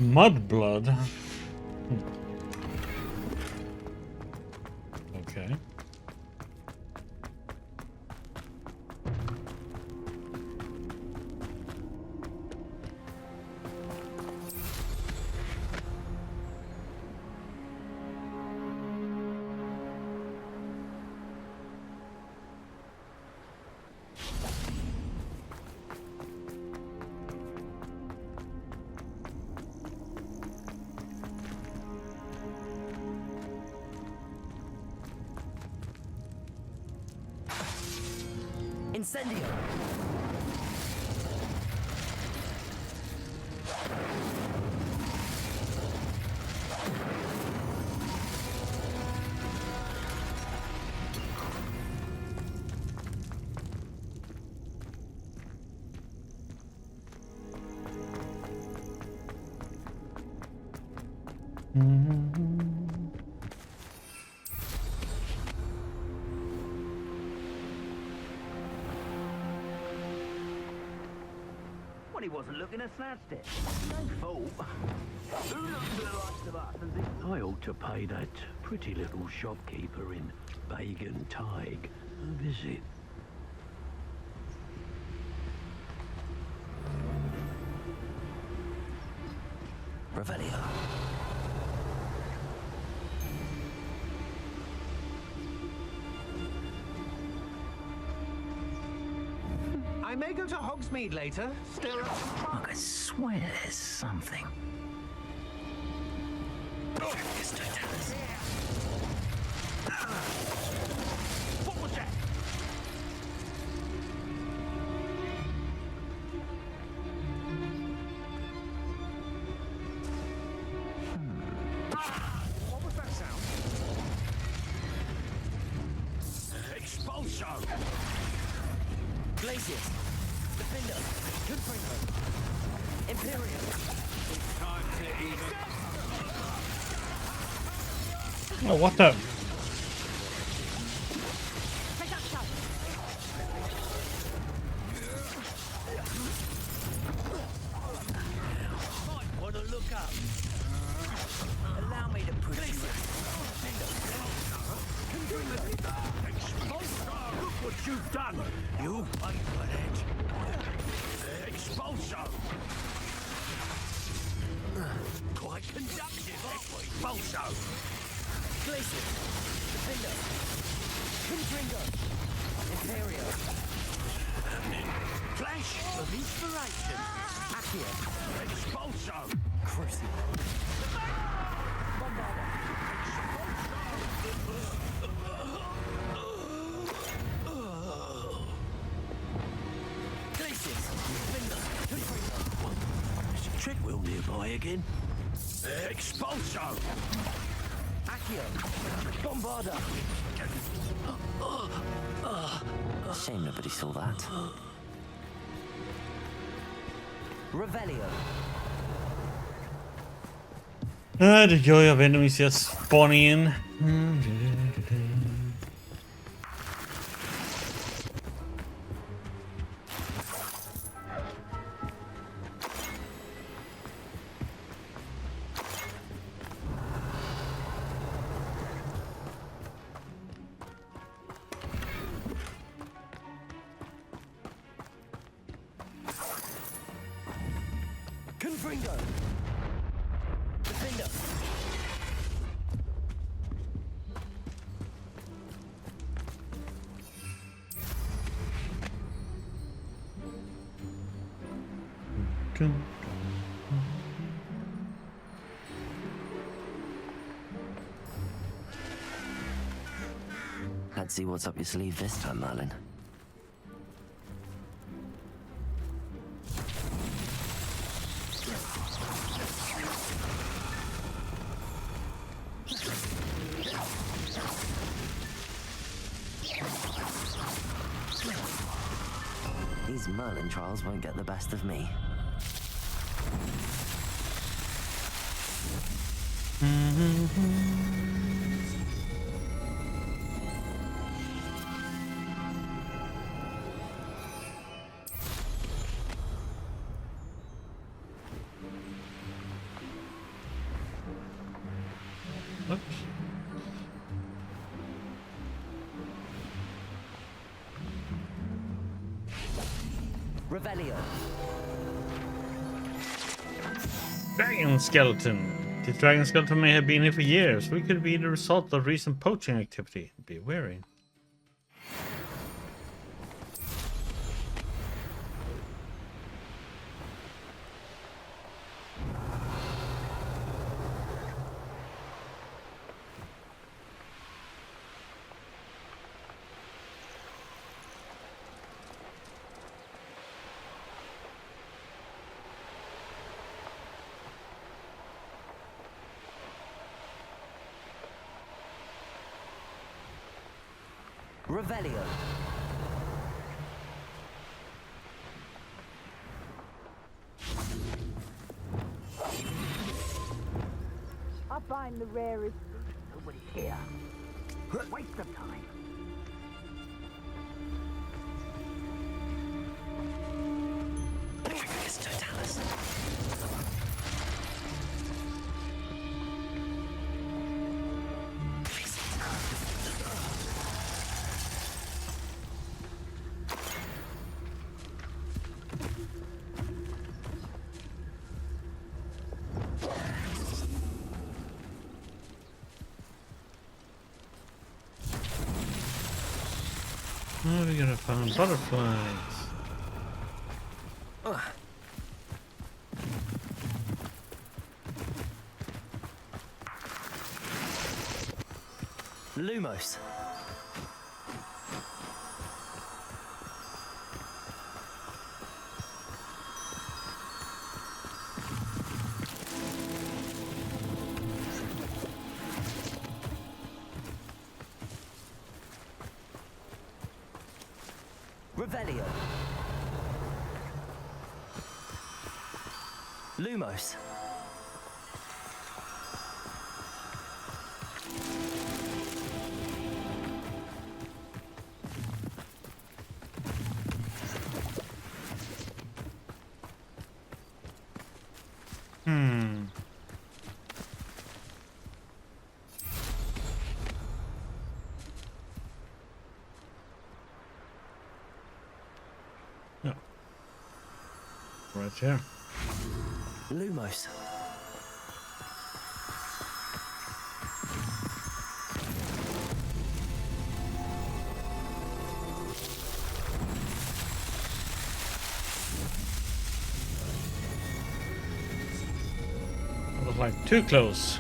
Mudblood. Okay. Incendio. Well, he wasn't looking to snatched it. No fault. Who looks to the likes of us and thinks I ought to pay that pretty little shopkeeper in Bagan Tig a visit. Revelio. I may go to Hogsmeade later. Still. I could swear there's something. What was that? Glacius. Defender. Confringo. Imperium. Oh, what the? Want to look up? Allow me to push you. Look what you've done. You paid for that. Expulso. Quite conductive, Expulso. Glacius. Defender. Confringo. Imperio. Flash of inspiration. Accio. Expulso. Crucible. Glacius. Defender. Confringo. There's a tread wheel nearby again. Expulso. Accio. Bombarda. Shame nobody saw that. Revelio. The joy of enemies just spawning in. Confringo. Defender. Let's see what's up your sleeve this time, Merlin. These Merlin trials won't get the best of me. Oops. Revelio. Dragon skeleton. The dragon skeleton may have been here for years. We could be the result of recent poaching activity. Be wary. Revelio. I find the rarest. Nobody's here. Waste of time. Petricus totalis. Oh, we're gonna find butterflies. Lumos. Revelio. Lumos. No. Right here. Lumos. That was like too close.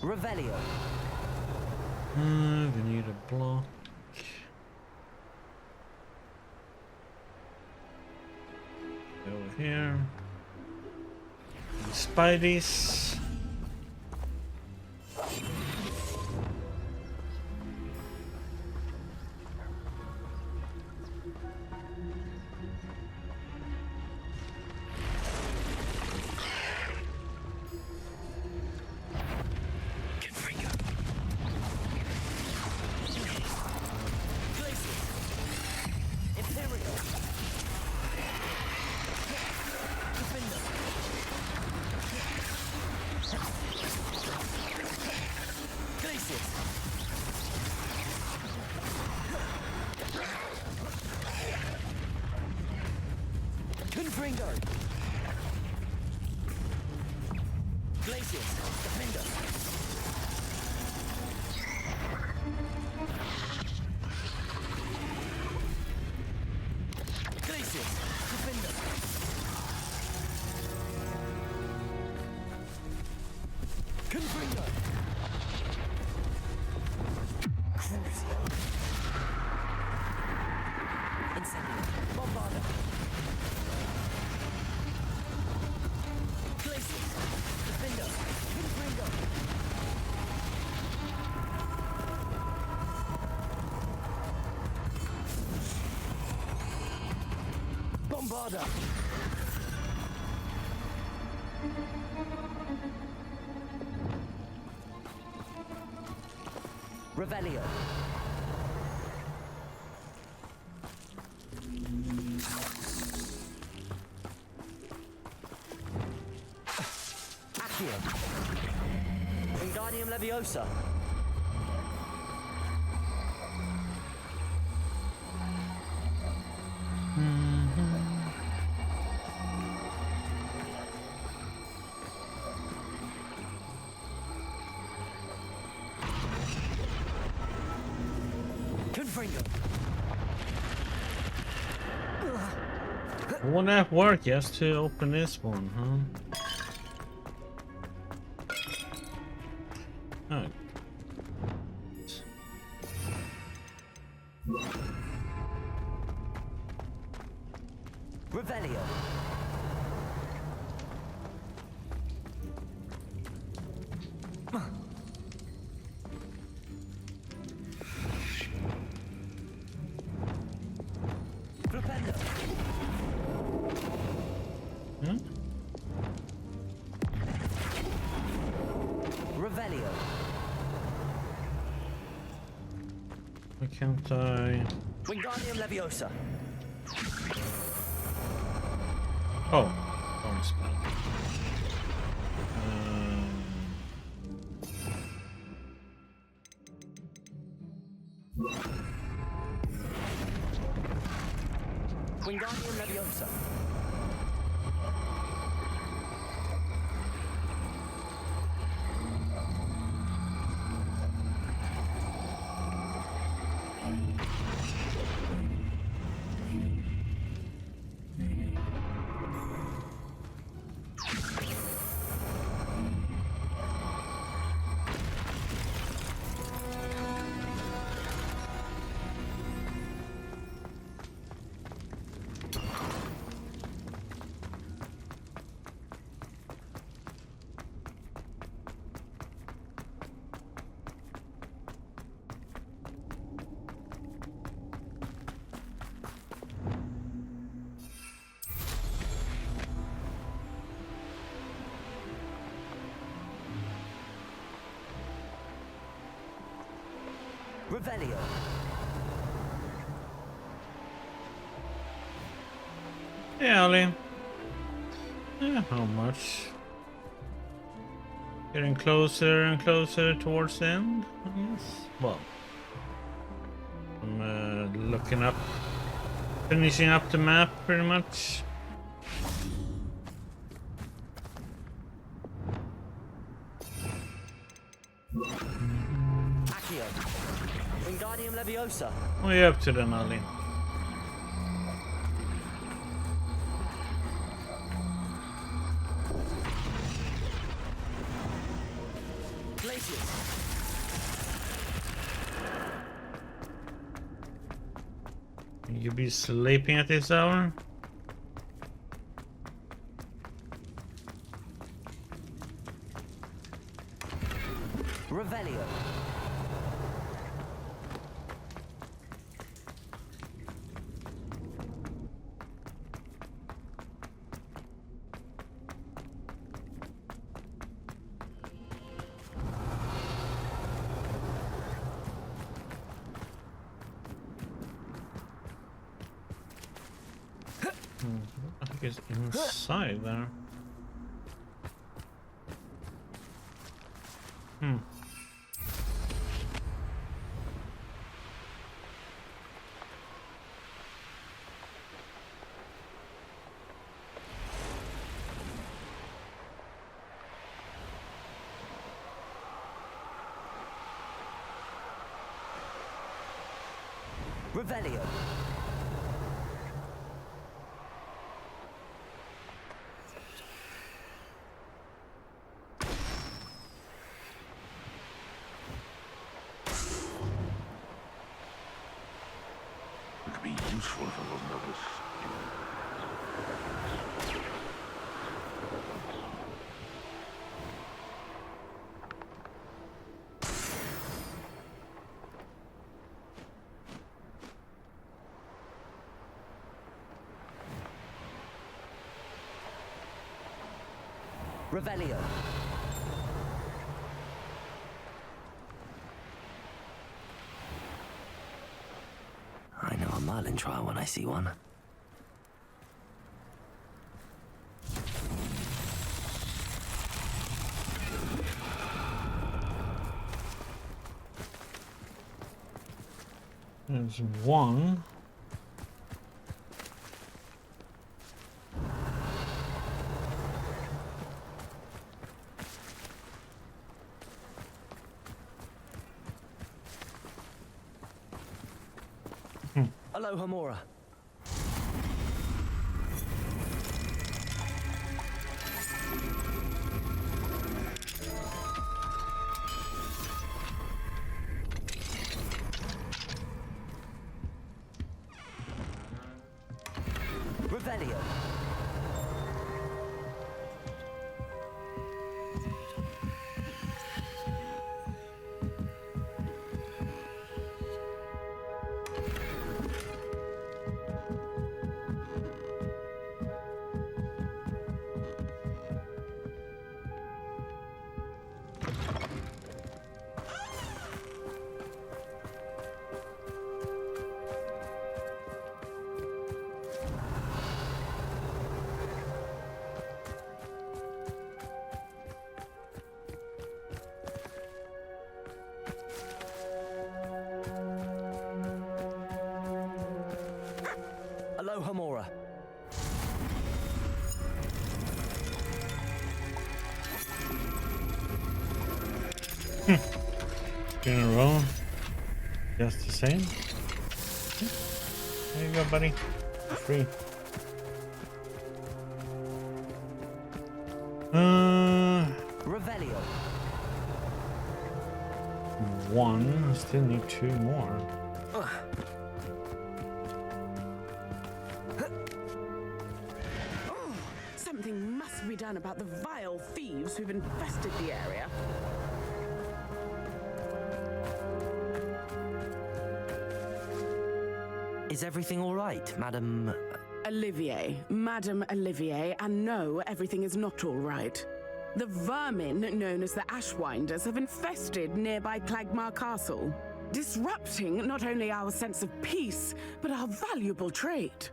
Revelio. We need a block. Over here. And Spideys. Confringo. Glacius. Defender. Glacius. Defender. Confringo. Crucio. Incendio. Bombarda. Glacius. Defender. Confringo. Bombarda. Revelio. Accio. Wingardium Leviosa. Confringo. Won't that work just to open this one, huh? Oh. Revelio. Flipendo. Hmm? Revelio. Why can't I? Wingardium Leviosa. Oh, wrong spell. Wingardium Leviosa. Revelio. Yeah, Ollie. Yeah, how much? Getting closer and closer towards the end, I guess. Well, I'm looking up, finishing up the map pretty much. Accio. Wingardium Leviosa. What are you up to then, Ollie? Glacius. You be sleeping at this hour? Revelio. I think it's inside there. Revelio. It could be useful if I wasn't noticed. Revelio. I know a Merlin trial when I see one. There's one. Alohomora. Revelio. Alohomora. In a row. Just the same. There you go, buddy. Free. Revelio. One. I still need two more. Something must be done about the vile thieves who've infested the area. Is everything all right, Madam? Olivier, Madame Olivier, and no, everything is not all right. The vermin known as the Ashwinders have infested nearby Clagmar Castle. disrupting not only our sense of peace, but our valuable trade.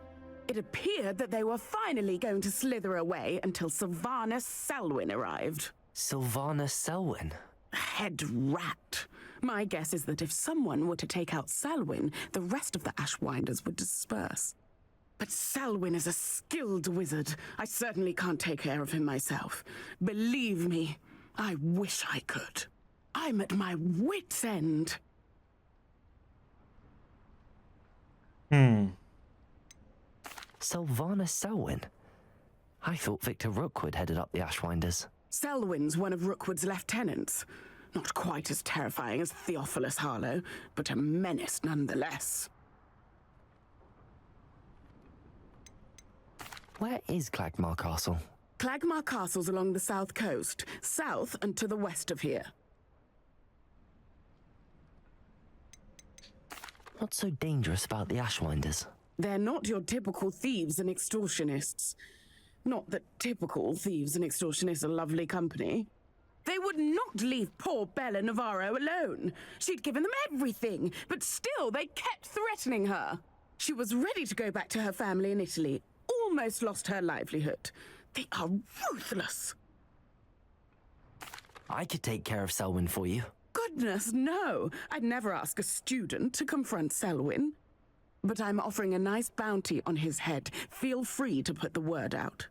It appeared that they were finally going to slither away until Sylvana Selwyn arrived. Sylvana Selwyn? Head rat. My guess is that if someone were to take out Selwyn, the rest of the Ashwinders would disperse. But Selwyn is a skilled wizard. I certainly can't take care of him myself. Believe me, I wish I could. I'm at my wit's end. Sylvana Selwyn? I thought Victor Rookwood headed up the Ashwinders. Selwyn's one of Rookwood's lieutenants. Not quite as terrifying as Theophilus Harlow, but a menace nonetheless. Where is Clagmar Castle? Clagmar Castle's along the south coast, south and to the west of here. What's so dangerous about the Ashwinders? They're not your typical thieves and extortionists. Not that typical thieves and extortionists are lovely company. They would not leave poor Bella Navarro alone. She'd given them everything, but still they kept threatening her. She was ready to go back to her family in Italy, almost lost her livelihood. They are ruthless. I could take care of Selwyn for you. Goodness, no. I'd never ask a student to confront Selwyn. But I'm offering a nice bounty on his head. Feel free to put the word out.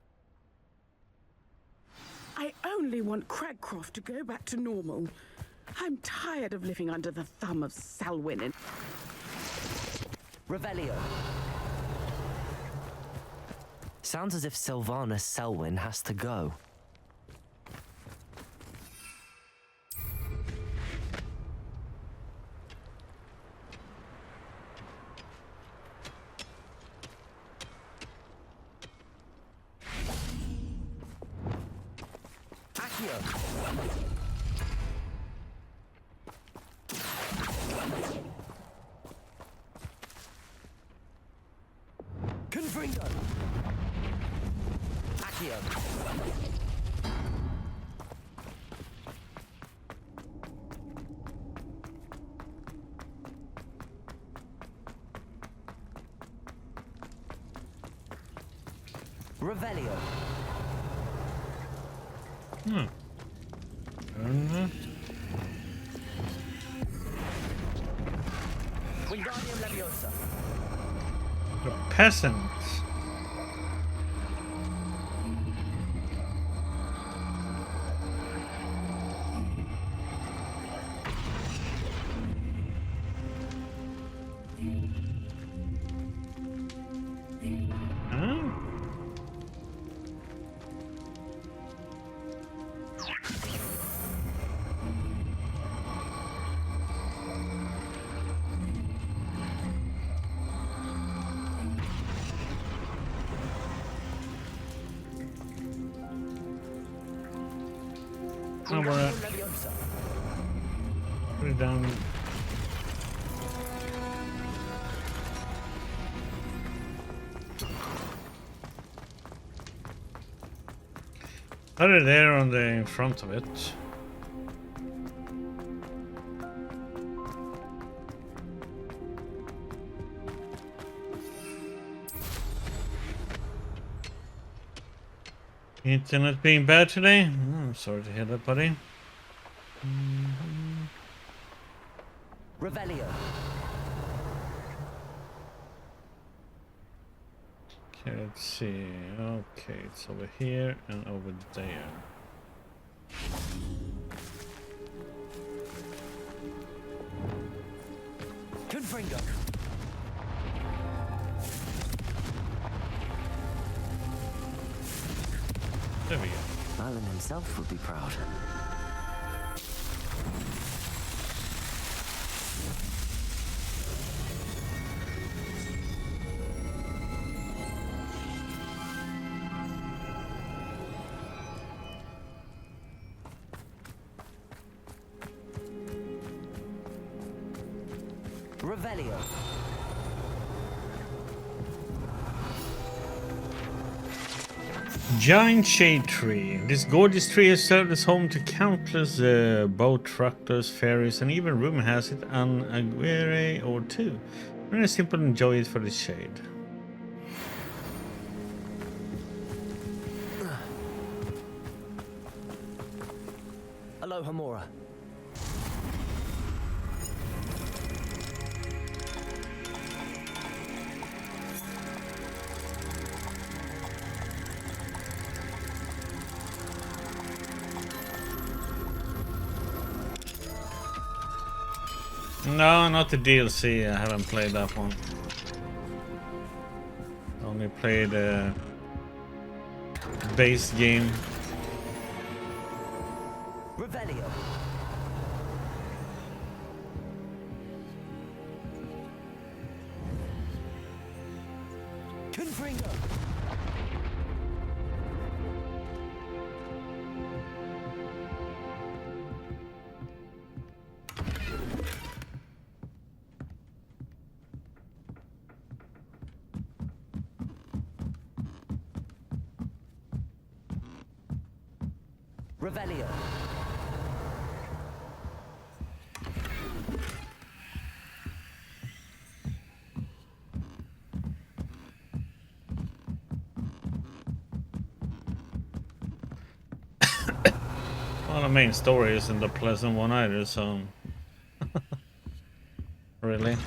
I only want Cragcroft to go back to normal. I'm tired of living under the thumb of Selwyn and... Revelio. Sounds as if Sylvana Selwyn has to go. Confringo. Accio. Revelio. Wingardium Leviosa. The peasants. Put it down. Put it there on the in front of it. Internet being bad today? I'm sorry to hear that, buddy. Revelio. Okay, let's see. Okay, it's over here and over there. Confringo. There we go. Merlin himself would be proud. Revelio. Giant shade tree. This gorgeous tree has served as home to countless boat truckers, ferries, and even rumor has it an aguirre or two. Very simple, enjoy it for the shade. Aloha Mora. No, not the DLC. I haven't played that one. Only played the base game. Revelio. Confringo. Revelio. Well, the main story isn't the pleasant one either, so... Really?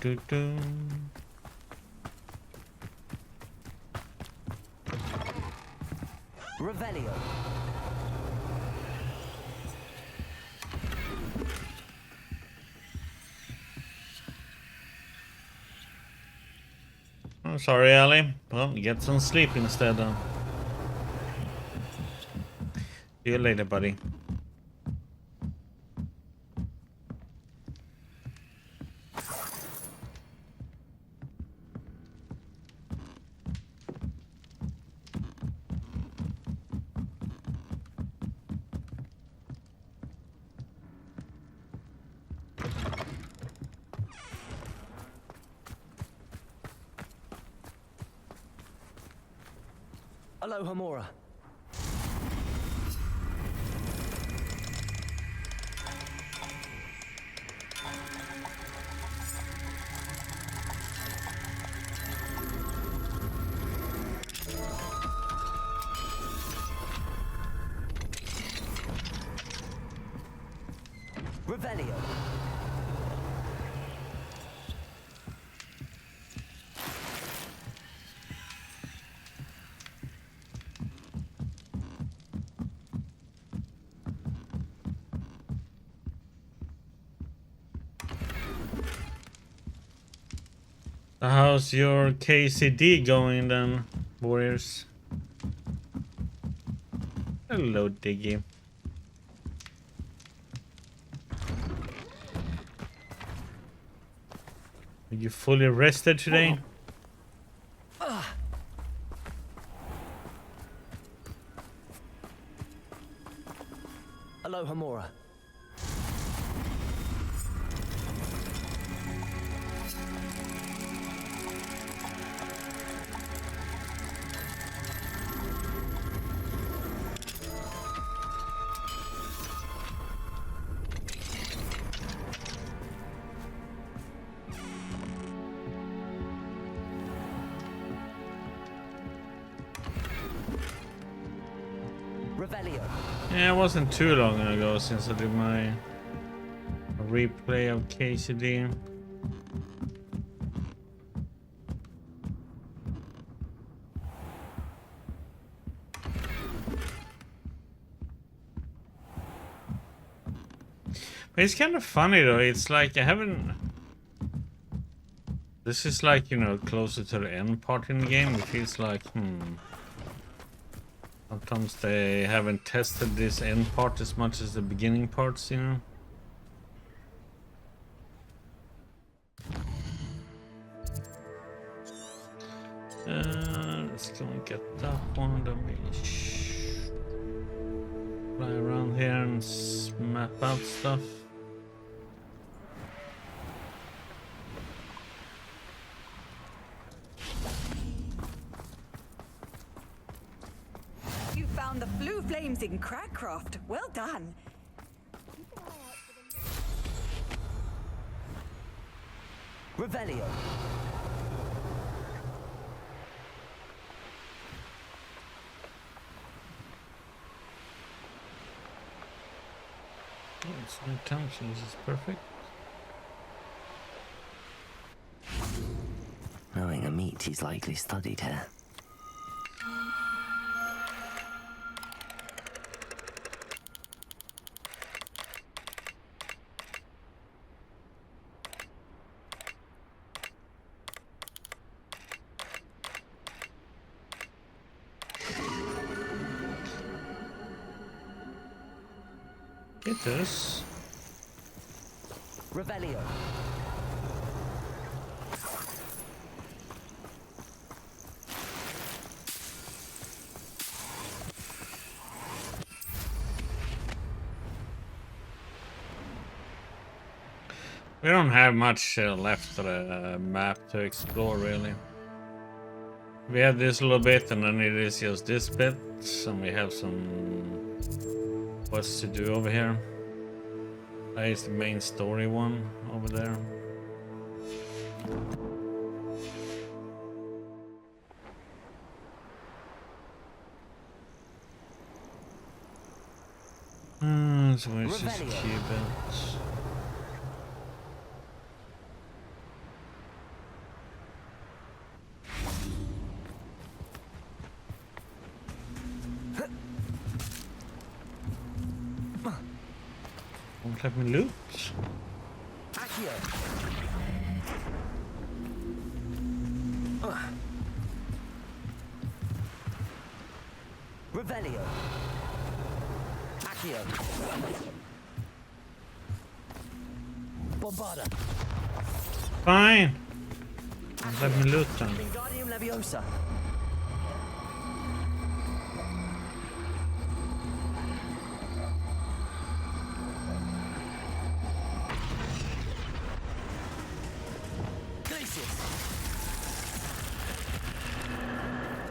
Do-do-do. Revelio. I'm sorry, Ali. Well, get some sleep instead then. See you later, buddy. Aloha Mora. Revelio. How's your KCD going then, warriors? Hello, Diggy. Are you fully rested today? Aloha Mora. Revelio. Yeah, it wasn't too long ago since I did my replay of KCD. But it's kind of funny though, it's like I haven't... This is like, you know, closer to the end part in the game. It feels like, sometimes they haven't tested this end part as much as the beginning parts, you know. Let's go and get that one. Then we fly around here and map out stuff. flames in Crackcroft. Well done. Revelio. Oh, it's no tension. This is perfect. Knowing a meat, he's likely studied here. Get this. Revelio. We don't have much left of the map to explore, really. We have this little bit, and then it is just this bit, and we have some quests to do over here. That is the main story one over there. So where's this key bit? Won't let me loot. Accio. Revelio. Accio. Bombarda. Fine. Won't let me loot them. Wingardium Leviosa.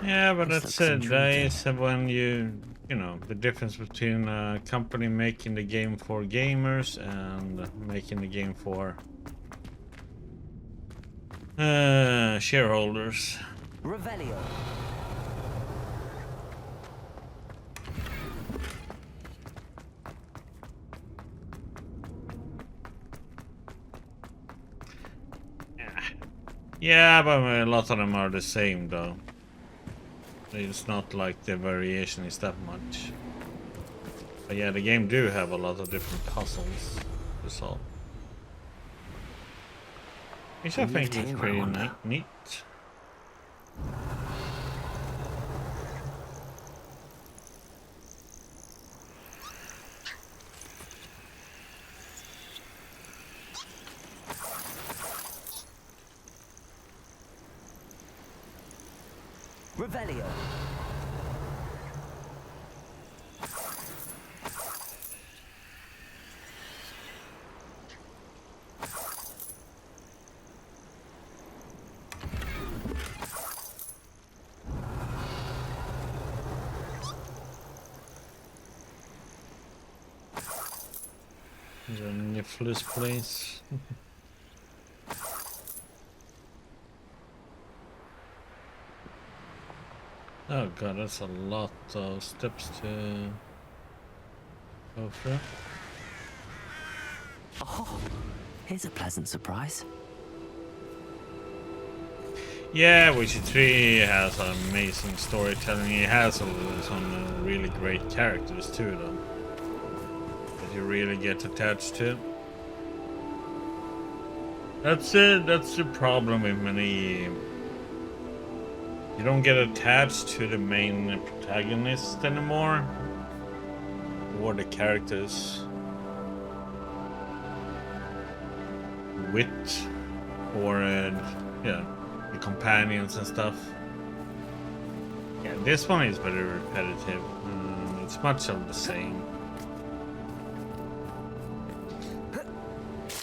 Yeah, but that's it. That is when you know, the difference between a company making the game for gamers and making the game for shareholders. Revelio. Yeah, but a lot of them are the same, though. It's not like the variation is that much. But yeah, the game do have a lot of different puzzles to solve. Which I think is pretty neat. Revelio. There's a nifless place. Oh god, that's a lot of steps to go through. Oh, here's a pleasant surprise. Yeah, Witcher 3 has an amazing storytelling. It has some really great characters too, though, that you really get attached to. That's it. That's the problem with many. You don't get attached to the main protagonist anymore, or the characters' wit, or yeah, the companions and stuff. Yeah, this one is very repetitive. It's much of the same.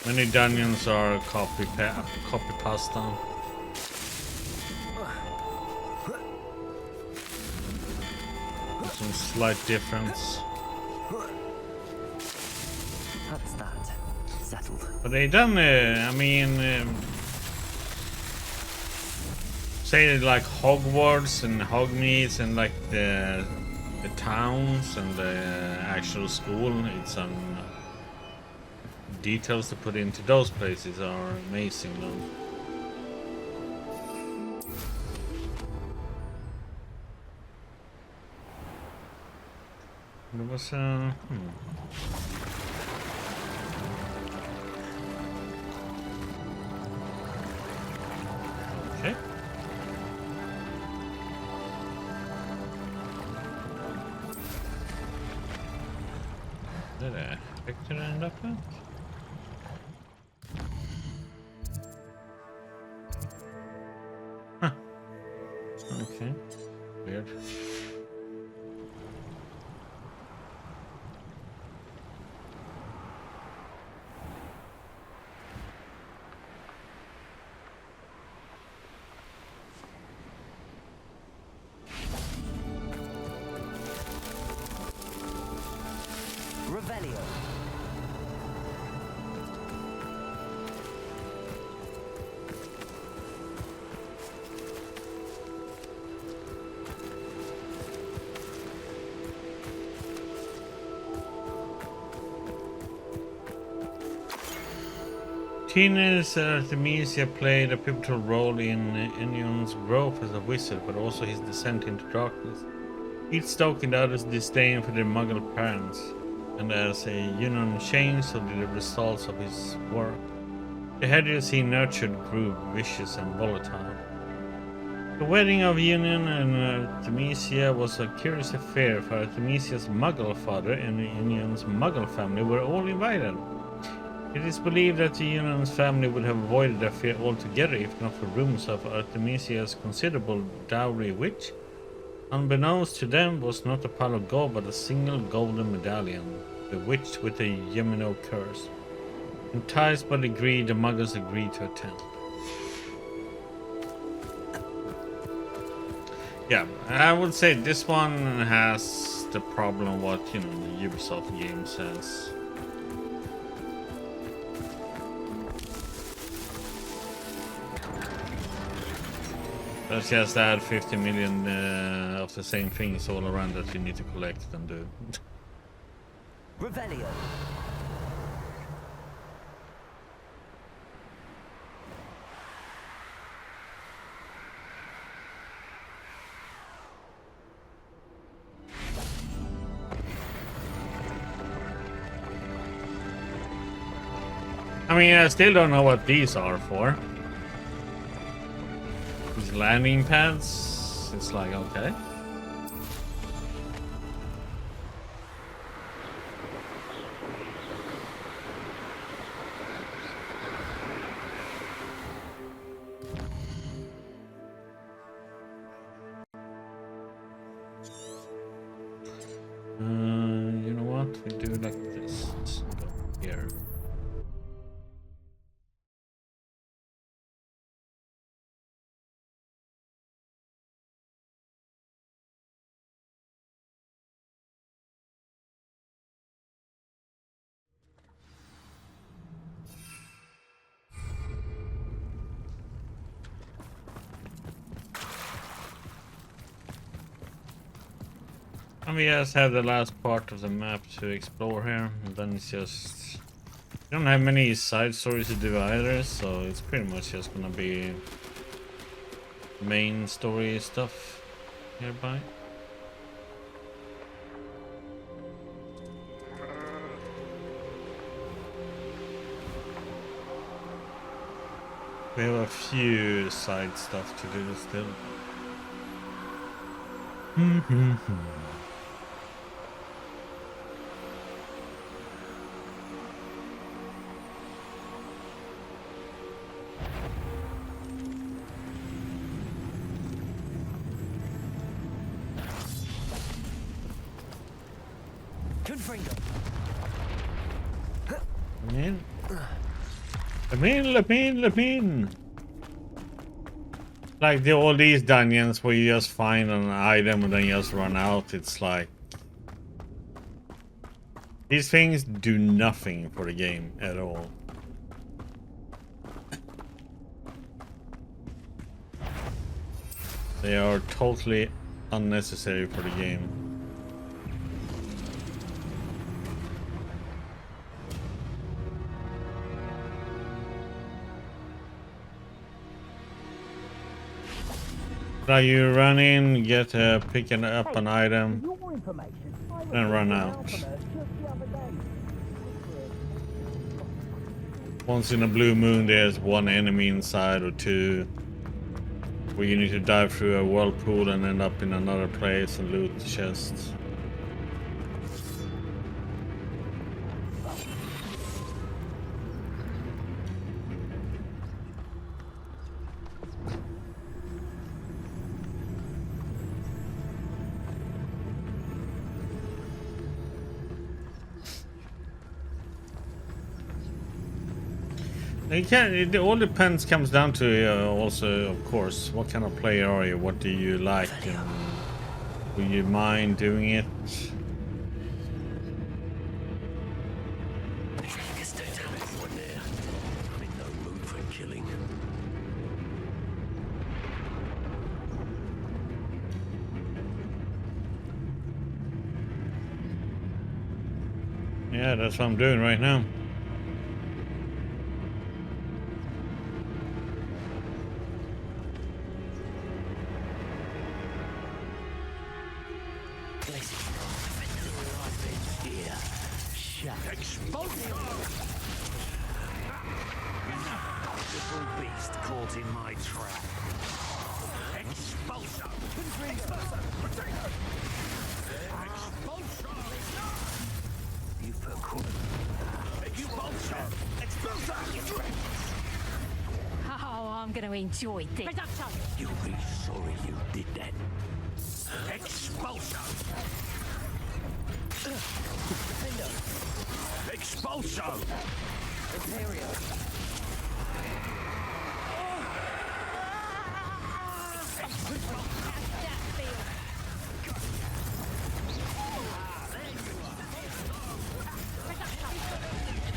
Many dungeons are copy pasta. some slight difference. That's that. Settled. But they done, I mean, say like Hogwarts and Hogmeads and like the towns and the actual school. It's some details to put into those places are amazing though. There was okay. Did I Victor end up at? Huh. Okay. Weird. Revelio. Teenage Artemisia played a pivotal role in Enion's growth as a wizard, but also his descent into darkness. Each stoking the other's disdain for their muggle parents, and as a union changed, so did the results of his work. The hedges he nurtured grew vicious and volatile. The wedding of Union and Artemisia was a curious affair, for Artemisia's muggle father and Union's muggle family were all invited. It is believed that the Union's family would have avoided the affair altogether if not for rumors of Artemisia's considerable dowry, which, unbeknownst to them, was not a pile of gold but a single golden medallion, bewitched with a Gemino curse. Enticed by the greed, the muggles agreed to attend. Yeah, I would say this one has the problem what, you know, the Ubisoft game says. Let's just add 50 million of the same things all around that you need to collect and do. Revelio. I mean, I still don't know what these are for. These landing pads, it's like, okay. You know what? We do like this. Let's go here. And we just have the last part of the map to explore here, and then it's just... We don't have many side stories to do either, so it's pretty much just gonna be main story stuff nearby. We have a few side stuff to do still. Let me in. Like all these dungeons where you just find an item and then you just run out. It's like these things do nothing for the game at all. They are totally unnecessary for the game. Like you run in, get picking up an item, and run out. Once in a blue moon, there's one enemy inside or two, where you need to dive through a whirlpool and end up in another place and loot the chests. You can. It all depends. Comes down to also, of course, what kind of player are you? What do you like? Do you mind doing it? Yeah, that's what I'm doing right now. I'm gonna enjoy this. You'll be sorry you did that. Expulso! Expulso! Imperio!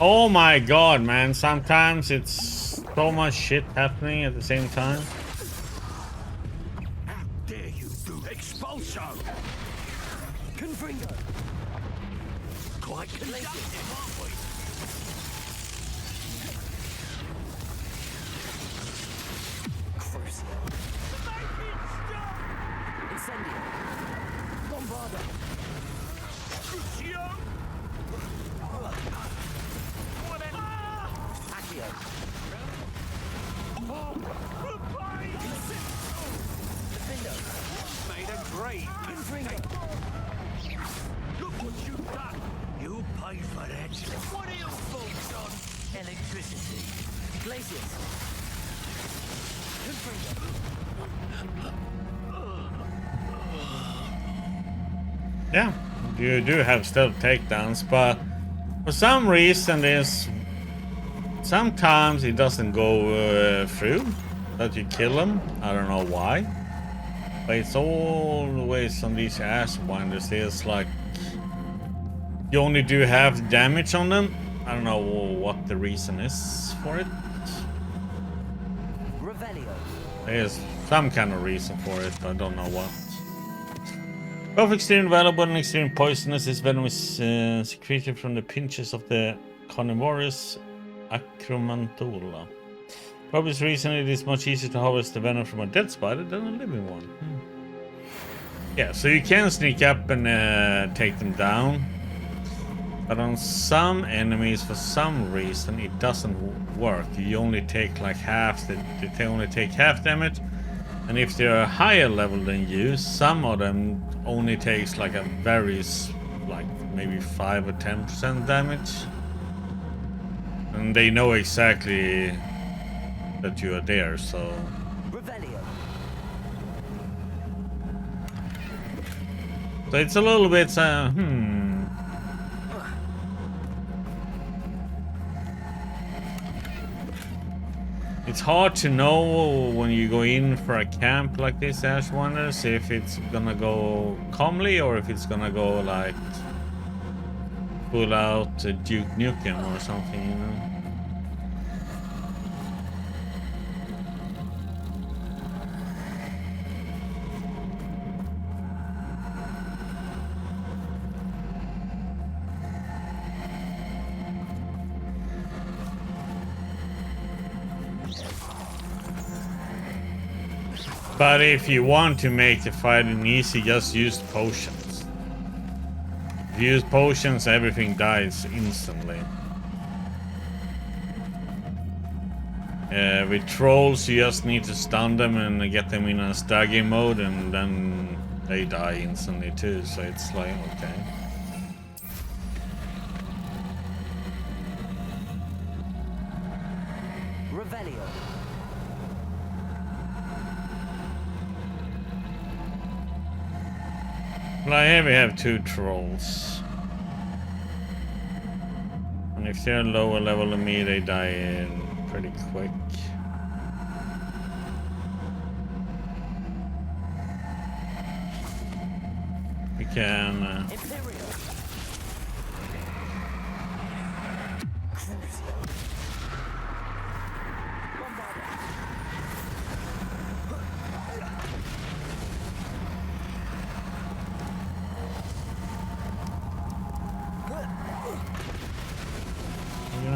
Oh my god, man. Sometimes it's so much shit happening at the same time. How dare you do Expulso! Confringo! Quite conductive, aren't we? Crucial. Incendio. Bombardo. Crucio! Accio. Made a great Confringo! Look what you've done! You pay for that! What are your thoughts on electricity? Glacius. Yeah, you do have stealth takedowns, but for some reason there's sometimes it doesn't go through that you kill them. I don't know why, but it's always on these ass winders. There's like you only do half damage on them. I don't know what the reason is for it. Revelio. There's some kind of reason for it, but I don't know what. Both extremely valuable and extremely poisonous, this venom is secreted from the pinches of the carnivorous Acromantula. For obvious reason, it is much easier to harvest the venom from a dead spider than a living one. Yeah, so you can sneak up and take them down. But on some enemies, for some reason, it doesn't work. You only take like half, they only take half damage. And if they're a higher level than you, some of them only takes like a very, like maybe 5 or 10% damage. And they know exactly that you are there, so... Revelio. So it's a little bit, It's hard to know when you go in for a camp like this, Ash Wonders, if it's gonna go calmly or if it's gonna go like full out Duke Nukem or something, you know. But if you want to make the fighting easy, just use potions. If you use potions, everything dies instantly. With trolls, you just need to stun them and get them in a stagger mode, and then they die instantly too, so it's like, okay. Revelio. Well, here we have 2 trolls. And if they're lower level than me, they die pretty quick. We can...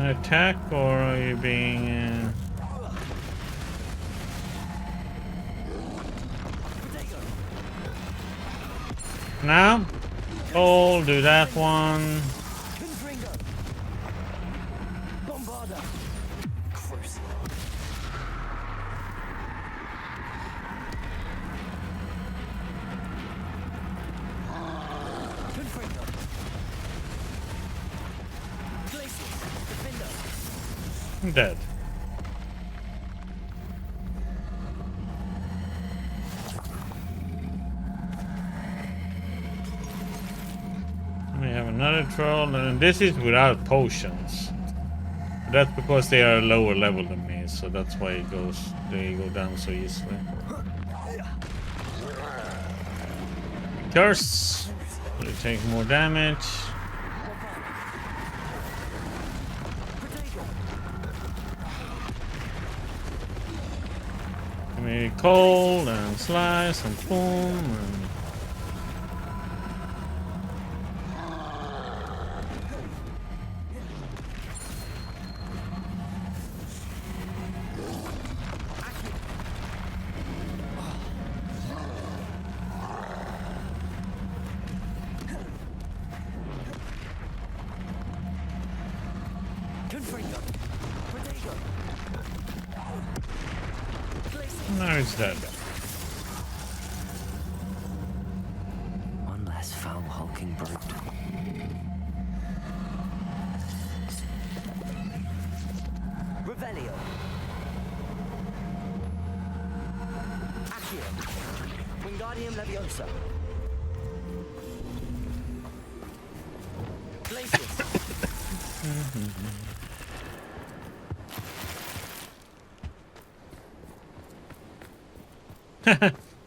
attack, or are you being now? Oh, do that one. I'm dead. We have another troll, and this is without potions. That's because they are lower level than me, so that's why they go down so easily. Curse! They take more damage. Cold and slice and boom and now it's dead. One less foul hulking brute. Revelio. Accio. Wingardium Leviosa. Glacius.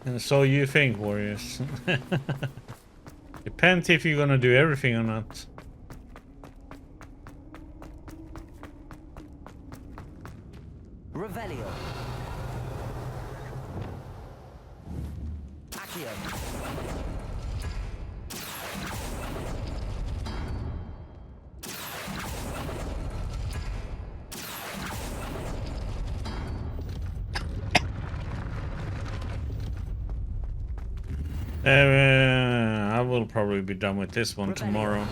And so you think, warriors. Depends if you're gonna do everything or not. Revelio. Accio. I will probably be done with this one tomorrow.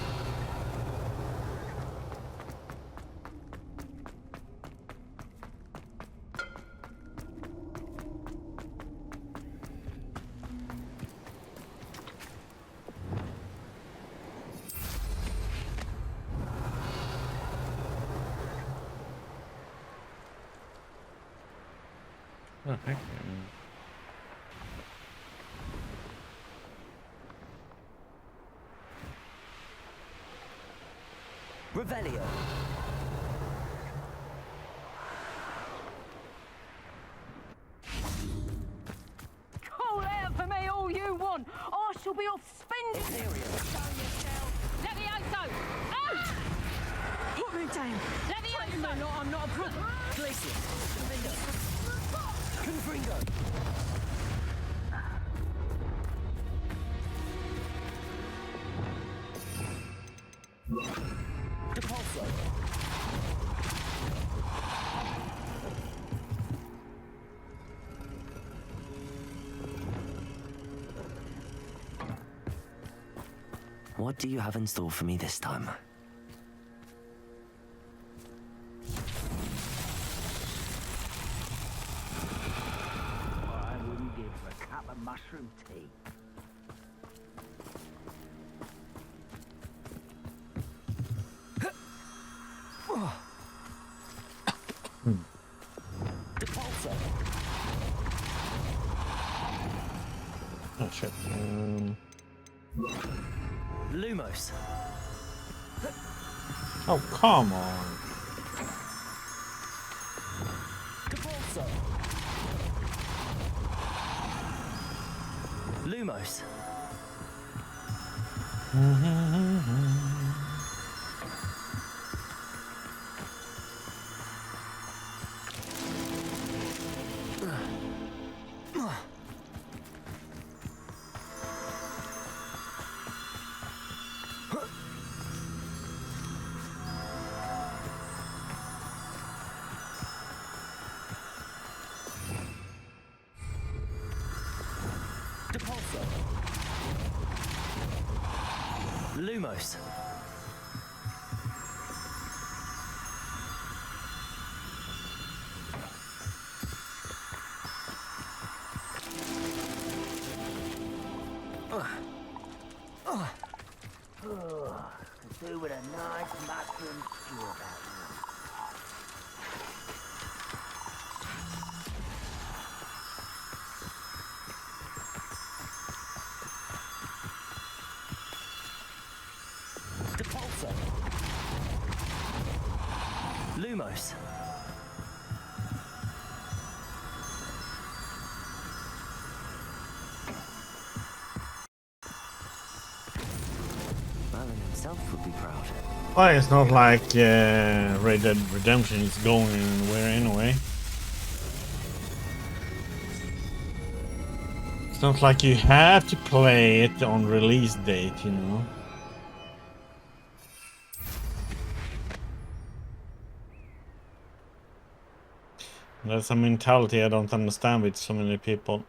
Oh, heck. Revelio. on, I shall be off spending. Show yourself. Levioso! Out! Put me down. Levioso! No, I'm not a crook. Glacius. Confringo. Depulso. What do you have in store for me this time? I wouldn't give for a cup of mushroom tea. Depulso. Oh shit. Lumos. Oh, come on. Depulso. Lumos. Depulso. Lumos. Could do with a nice mushroom stew about now. Depulso. Lumos. Merlin himself would be proud. Well, it's not like Red Dead Redemption is going anywhere anyway. It's not like you have to play it on release date, you know. That's a mentality I don't understand with so many people.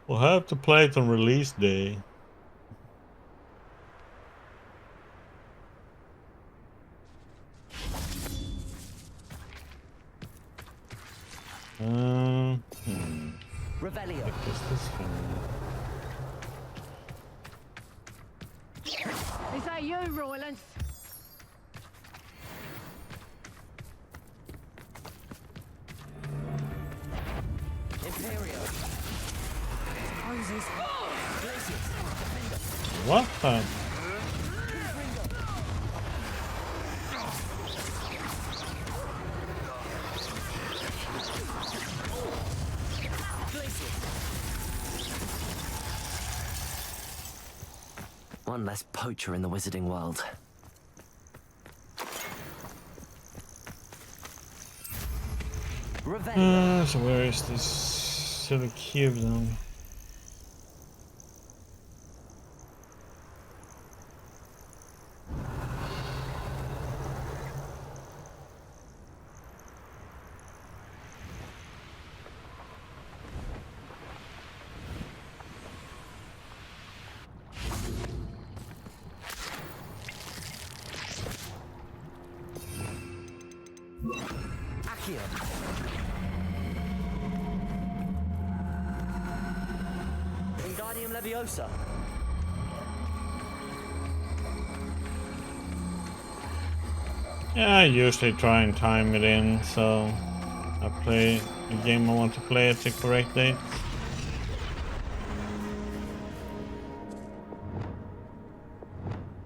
We'll have to play it on release day. Revelio. What is this thing? Is that you, Roylance? Imperio. Roses. Glacius. Defender. What the? One less poacher in the wizarding world. So where is this silver cube then? Wingardium Leviosa. Yeah, I usually try and time it in, so I play the game I want to play at the correct date.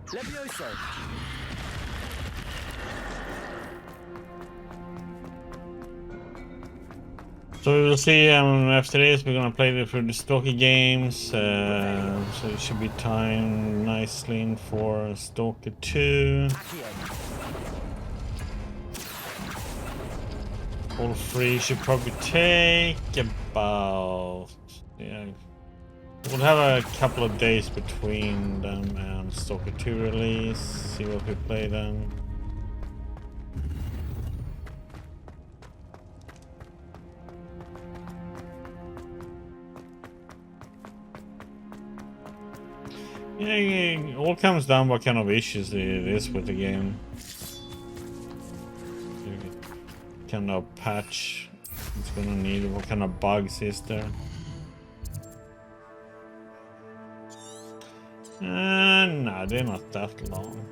Levioso. So we will see after this. We're gonna play through the Stalker games. So it should be time nicely in for Stalker 2. All 3 should probably take about, yeah. We'll have a couple of days between them and Stalker 2 release. See what we play then. Yeah, it all comes down what kind of issues it is with the game. What kind of patch it's gonna need, what kind of bugs is there. No, they're not that long.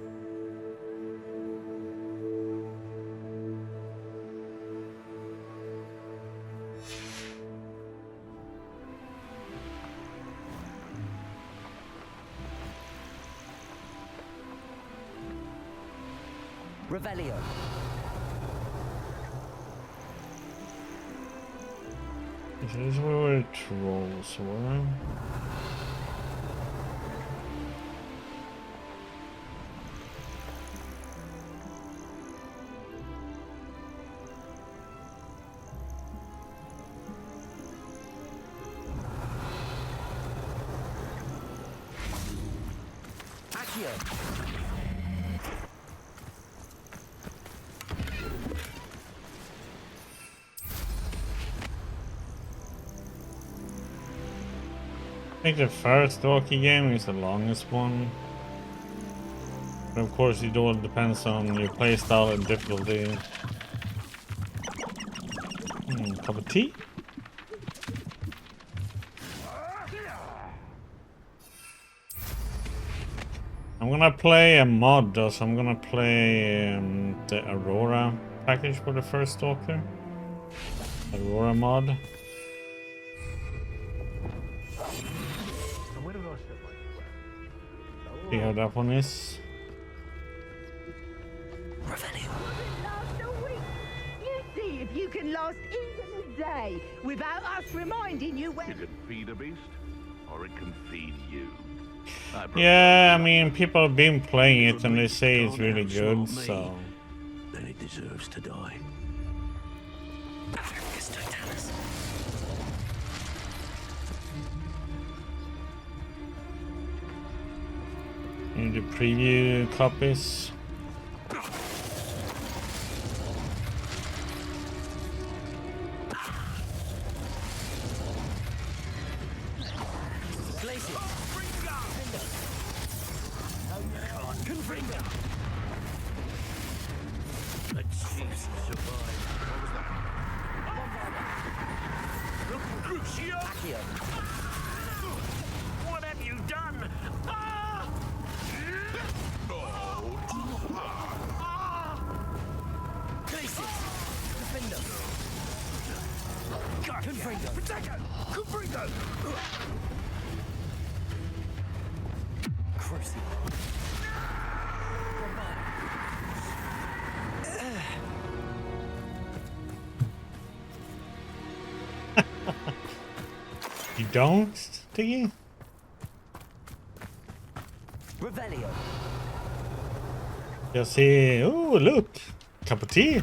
Revelio. This is where the trolls were. I think the first Stalker game is the longest one. But of course it all depends on your playstyle and difficulty. Cup of tea? I'm gonna play a mod though, so I'm gonna play the Aurora package for the first Stalker. Aurora mod. See how that one is. You see if you can last even a day without us reminding you when. It can feed a beast, or it can feed you. Yeah, I mean, people have been playing it and they say it's really good, so. Then it deserves to die. In the preview copies. What have you done? You don't, Tiggy? Revelio. You see, oh look, cup of tea.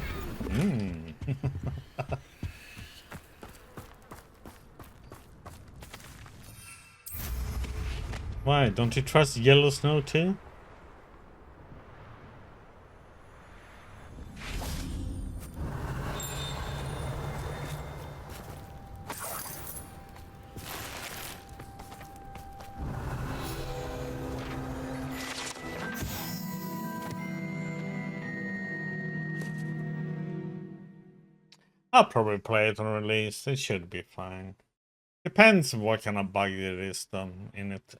Why, don't you trust yellow snow too? I'll probably play it on release. It should be fine. Depends on what kind of bug it is done in it.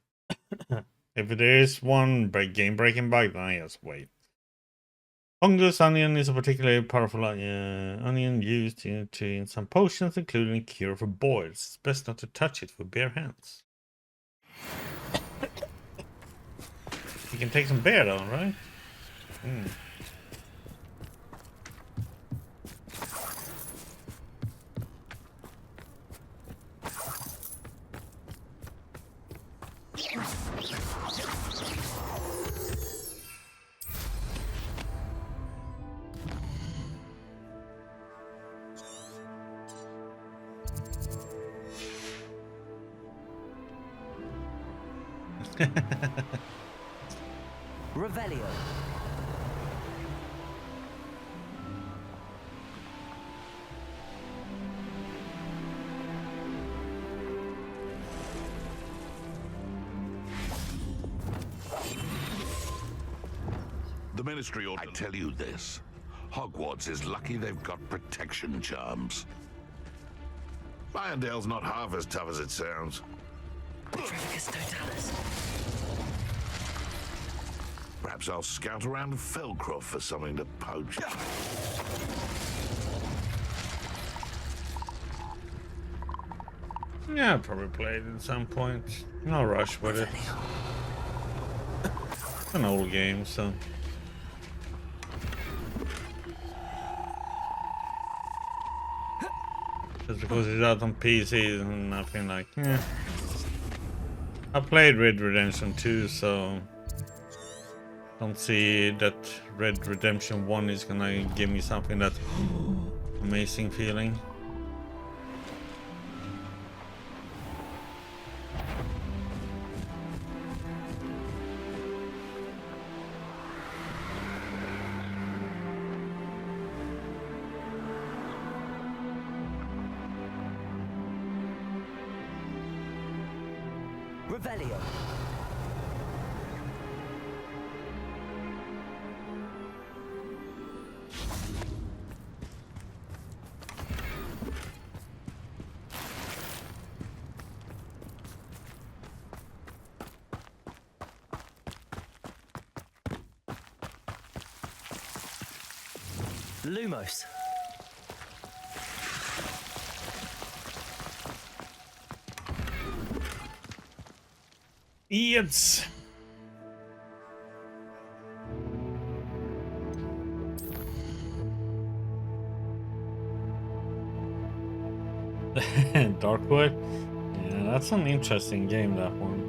If there is one game-breaking bug, then I just wait. Fungus onion is a particularly powerful onion used in some potions, including cure for boils. It's best not to touch it with bare hands. You can take some bear though, right? Revelio. The Ministry ought to tell you this. Hogwarts is lucky they've got protection charms. Irondale's not half as tough as it sounds. Perhaps I'll scout around Felcroft for something to poach. Yeah, I'll probably play it at some point. No rush with it. It's an old game, so. Just because it's out on PC and nothing like. Yeah. I played Red Redemption 2, so don't see that Red Redemption 1 is gonna give me something that amazing feeling. Revelio. Lumos. Idiots. Darkwood? Yeah, that's an interesting game, that one.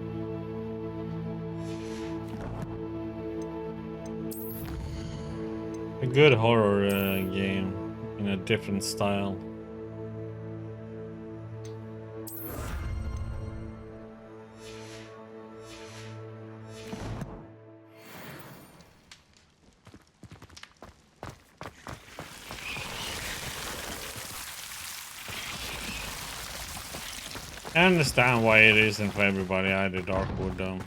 A good horror game in a different style. I understand why it isn't for everybody either, Darkwood, though.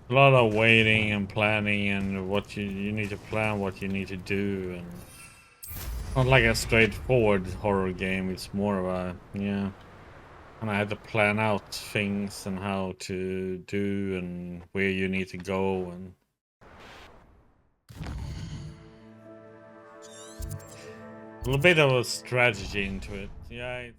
A lot of waiting and planning, and what you need to plan, what you need to do, and not like a straightforward horror game. It's more of a, yeah, and I had to plan out things and how to do and where you need to go, and a little bit of a strategy into it. Yeah.